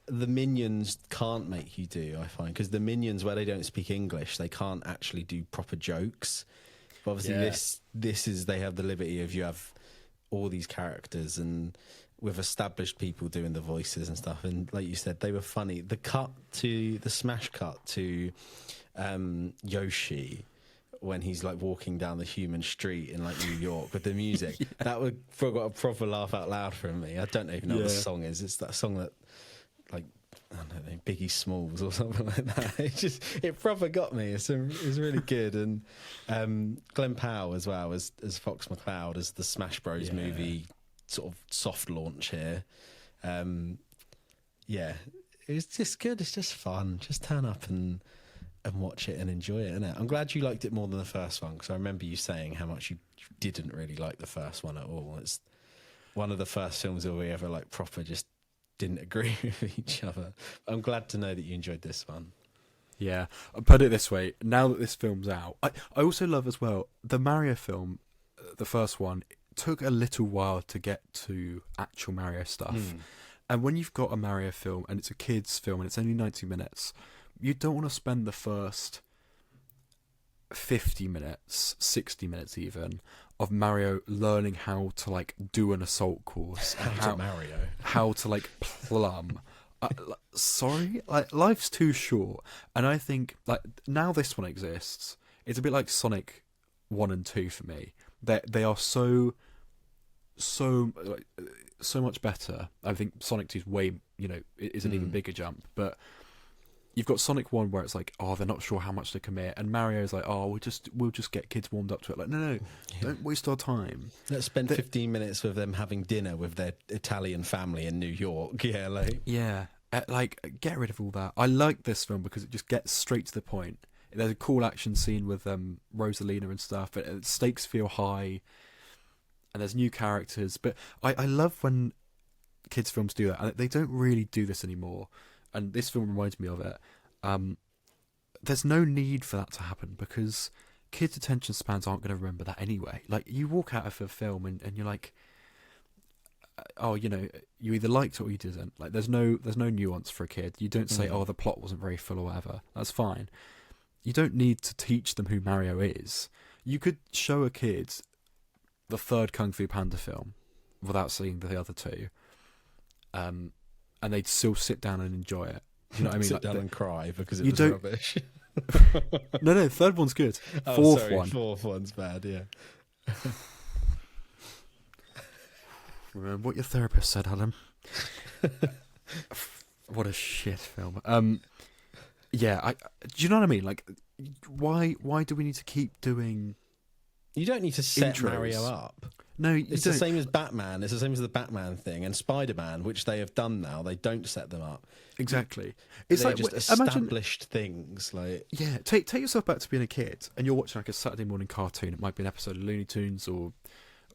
the Minions can't make you do, I find, because the Minions, where they don't speak English, they can't actually do proper jokes. But obviously, this is, they have the liberty of, you have all these characters and with established people doing the voices and stuff, and like you said, they were funny. The smash cut to Yoshi when he's like walking down the human street in like New York with the music, that would got a proper laugh out loud from me. I don't even know what the song is. It's that song that, like, I don't know, Biggie Smalls or something like that. It proper got me. It's really good. And Glenn Powell as well as Fox McCloud as the Smash Bros movie sort of soft launch here. It's just good. It's just fun. Just turn up and watch it and enjoy it, innit? I'm glad you liked it more than the first one, because I remember you saying how much you didn't really like the first one at all. It's one of the first films that we ever like proper just didn't agree with each other. I'm glad to know that you enjoyed this one. Yeah, I'll put it this way, now that this film's out, I also love as well, the Mario film, the first one, took a little while to get to actual Mario stuff. And when you've got a Mario film and it's a kid's film and it's only 90 minutes, you don't want to spend the first 50 minutes, 60 minutes even, of Mario learning how to like do an assault course. How to like plumb. Sorry? Like, life's too short. And I think like now this one exists, it's a bit like Sonic 1 and 2 for me. They are so much better. I think Sonic 2 is way, is an even bigger jump. But you've got Sonic 1 where it's like, oh, they're not sure how much to commit, and Mario's like, oh, we'll just get kids warmed up to it. Like, no, don't waste our time. Let's spend 15 minutes with them having dinner with their Italian family in New York. Like get rid of all that. I like this film because it just gets straight to the point. There's a cool action scene with Rosalina and stuff, but stakes feel high, and there's new characters. But I love when kids' films do that, and they don't really do this anymore. And this film reminds me of it. There's no need for that to happen because kids' attention spans aren't going to remember that anyway. Like, you walk out of a film and you're like, oh, you either liked it or you didn't. Like, there's no nuance for a kid. You don't say, oh, the plot wasn't very full or whatever. That's fine. You don't need to teach them who Mario is. You could show a kid the third Kung Fu Panda film without seeing the other two. And they'd still sit down and enjoy it. Do you know what I mean? Sit down and cry because it was rubbish. No, third one's good. Fourth one's bad, yeah. Remember what your therapist said, Adam. What a shit film. Do you know what I mean? Like, why do we need to keep doing... You don't need to set intros. Mario up. No, it's the same as Batman. It's the same as the Batman thing and Spider-Man, which they have done now. They don't set them up. Exactly. It's like just established things. Like, yeah, take yourself back to being a kid, and you're watching like a Saturday morning cartoon. It might be an episode of Looney Tunes or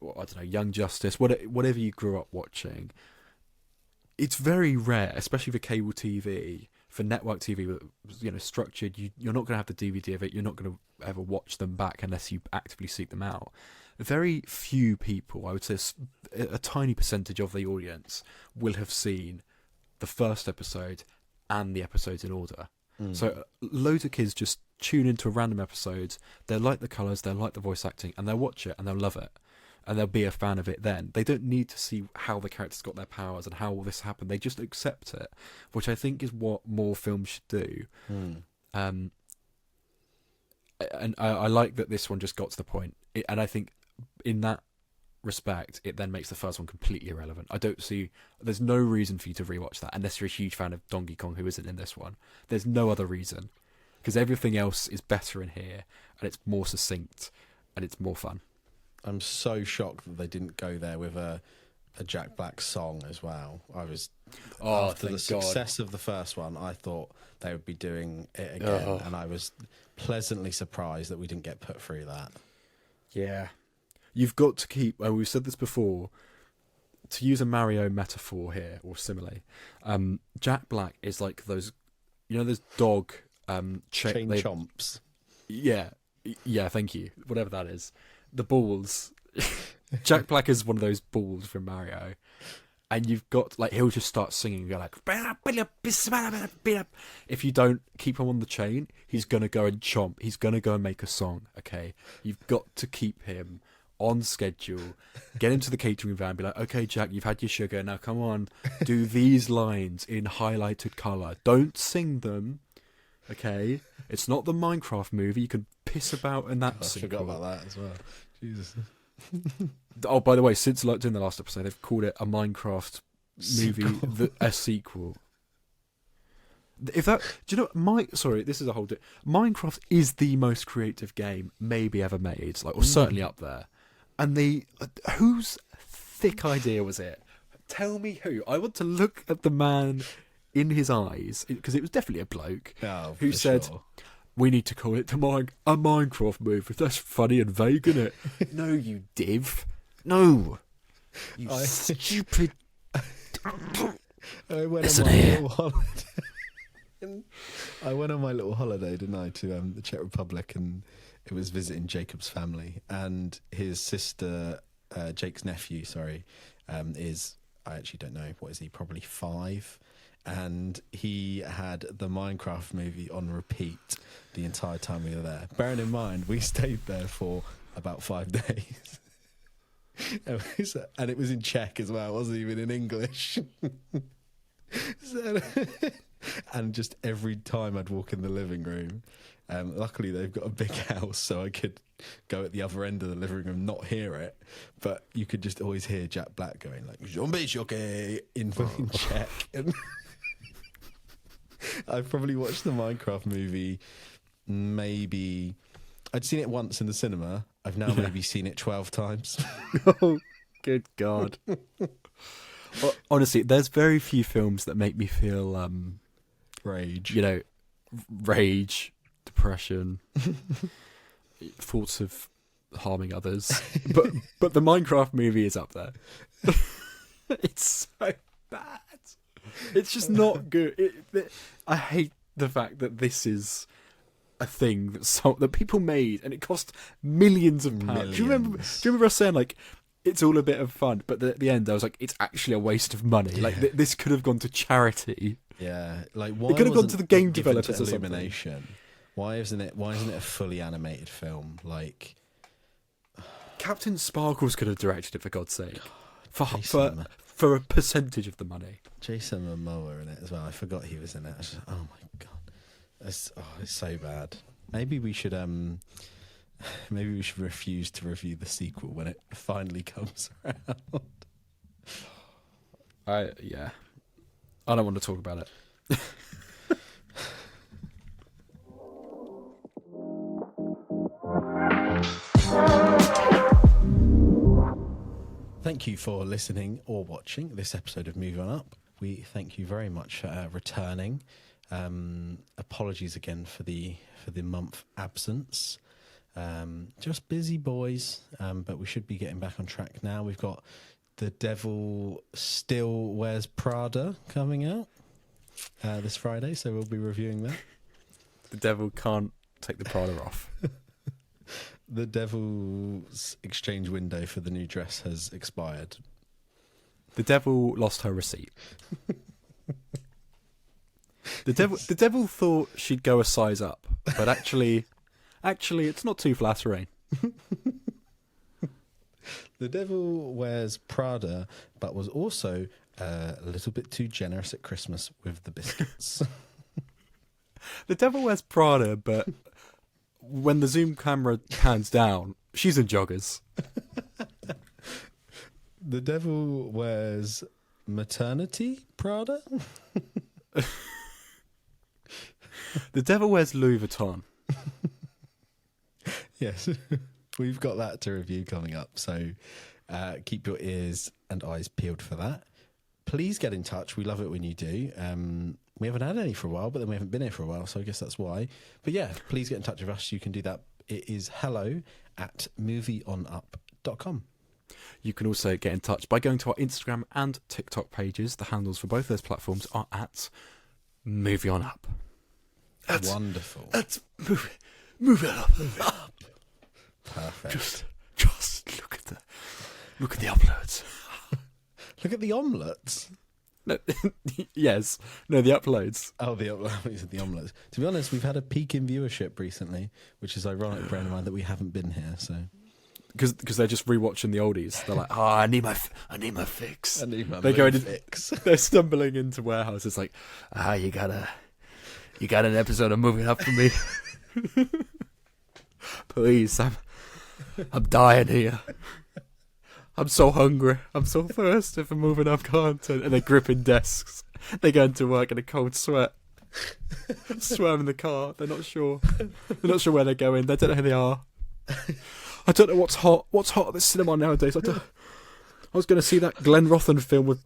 I don't know, Young Justice, whatever you grew up watching. It's very rare, especially for cable TV, for network TV, structured. You're not going to have the DVD of it. You're not going to ever watch them back unless you actively seek them out. very few people, I would say a tiny percentage of the audience, will have seen the first episode and the episodes in order. So loads of kids just tune into a random episode, they'll like the colours, they'll like the voice acting, and they'll watch it and they'll love it. And they'll be a fan of it then. They don't need to see how the characters got their powers and how all this happened. They just accept it, which I think is what more films should do. And I like that this one just got to the point. And I think in that respect, it then makes the first one completely irrelevant. I don't see... There's no reason for you to rewatch that unless you're a huge fan of Donkey Kong, who isn't in this one. There's no other reason. Because everything else is better in here, and it's more succinct, and it's more fun. I'm so shocked that they didn't go there with a Jack Black song as well. I was after the success of the first one, I thought they would be doing it again, and I was pleasantly surprised that we didn't get put through that. Yeah, you've got to keep. And we've said this before. To use a Mario metaphor here or simile, Jack Black is like those, those dog chain chomps. Yeah, thank you. Whatever that is. The balls. Jack Black is one of those balls from Mario, and you've got he'll just start singing and go like, if you don't keep him on the chain, he's gonna go and chomp, he's gonna go and make a song. Okay, you've got to keep him on schedule, get him to the catering van, be like, okay Jack, you've had your sugar, now come on, do these lines in highlighted colour, don't sing them. Okay, it's not the Minecraft movie. You can piss about in that. I forgot about that as well. Jesus. Oh, by the way, since in the last episode, they've called it a Minecraft movie, a sequel. If that, do you know? Sorry, this is a whole. Minecraft is the most creative game maybe ever made, or certainly up there. And whose thick idea was it? Tell me who. I want to look at the man in his eyes, because it was definitely a bloke who said, sure, we need to call it a Minecraft movie. That's funny and vague, isn't it? No, you div. No. You stupid. I went on my little holiday, didn't I, to the Czech Republic, and it was visiting Jacob's family, and his sister, Jake's nephew, is, I actually don't know, what is he, probably 5, and he had the Minecraft movie on repeat the entire time we were there. Bearing in mind, we stayed there for about 5 days. And it was in Czech as well, it wasn't even in English. And just every time I'd walk in the living room, luckily they've got a big house, so I could go at the other end of the living room, not hear it, but you could just always hear Jack Black going like "Zombie shocky" in Czech. And I've probably watched the Minecraft movie maybe... I'd seen it once in the cinema. I've now maybe seen it 12 times. Oh, good God. Well, honestly, there's very few films that make me feel... rage. Rage, depression, thoughts of harming others. But the Minecraft movie is up there. It's so bad. It's just not good. I hate the fact that this is a thing that people made, and it cost millions of pounds. Do you remember us saying it's all a bit of fun, but at the end I was like, it's actually a waste of money. Yeah. This could have gone to charity. Yeah, why it could have gone to the game developers or something. Why isn't it a fully animated film? Captain Sparkles could have directed it, for God's sake. For a percentage of the money. Jason Momoa in it as well. I forgot he was in it. Oh my God, it's so bad. Maybe we should refuse to review the sequel when it finally comes around. I don't want to talk about it. Thank you for listening or watching this episode of Moving On Up. We thank you very much for returning. Apologies again for the month absence. Just busy boys, but we should be getting back on track now. We've got The Devil Still Wears Prada coming out this Friday, so we'll be reviewing that. The devil can't take the Prada off. The devil's exchange window for the new dress has expired. The devil lost her receipt. The devil thought she'd go a size up, but actually, it's not too flattering. The devil wears Prada, but was also a little bit too generous at Christmas with the biscuits. The devil wears Prada, but when the zoom camera pans down, she's in joggers. The devil wears maternity Prada. The devil wears Louis Vuitton. Yes, we've got that to review coming up. So keep your ears and eyes peeled for that. Please get in touch. We love it when you do. We haven't had any for a while, but then we haven't been here for a while, so I guess that's why. But yeah, please get in touch with us. You can do that. It is hello@movieonup.com. You can also get in touch by going to our Instagram and TikTok pages. The handles for both those platforms are at Movie On Up. Wonderful. That's movie on up. Perfect. Just look at the uploads. Look at the omelettes. No, yes, no, the uploads. Oh, the omelettes. To be honest, we've had a peak in viewership recently, which is ironic, bearing in mind that we haven't been here. So because they're just rewatching the oldies. They're like, I need my fix. I need my fix. They're stumbling into warehouses like, you got an episode of Moving Up for me. Please, I'm dying here. I'm so hungry. I'm so thirsty for Moving Up content. And they're gripping desks. They go into work in a cold sweat. Sweating in the car. They're not sure. They're not sure where they're going. They don't know who they are. I don't know what's hot. What's hot at the cinema nowadays? I was going to see that Glenn Rothan film with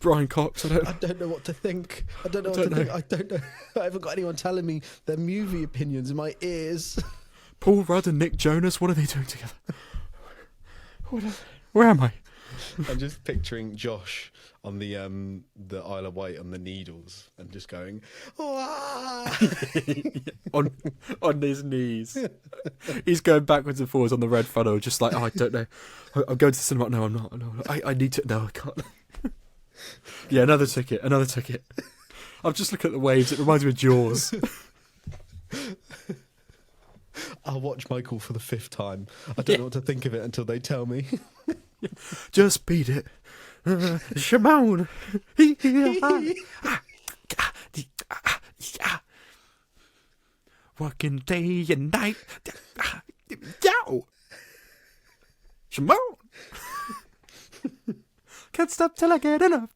Brian Cox. I don't know what to think. I don't know what to think. I don't know. I haven't got anyone telling me their movie opinions in my ears. Paul Rudd and Nick Jonas. What are they doing together? Where am I? I'm just picturing Josh on the Isle of Wight on the Needles and just going, on his knees. He's going backwards and forwards on the red funnel, just like, I don't know. I'm going to the cinema. No, I'm not. No, I need to. No, I can't. Yeah, another ticket. I'm just looking at the waves. It reminds me of Jaws. I'll watch Michael for the 5th time. I don't know what to think of it until they tell me. Just beat it. Shimon. Working day and night. Yow. Shimon. Can't stop till I get enough.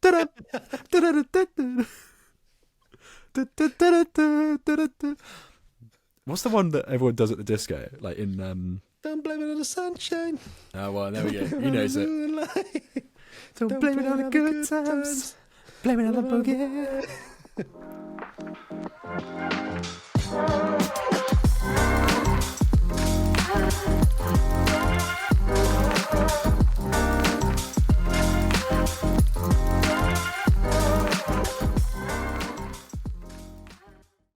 What's the one that everyone does at the disco? Like in Don't blame it on the sunshine. Oh well, there we go. He knows it. Don't blame it on the good times. Blame it on the boogie.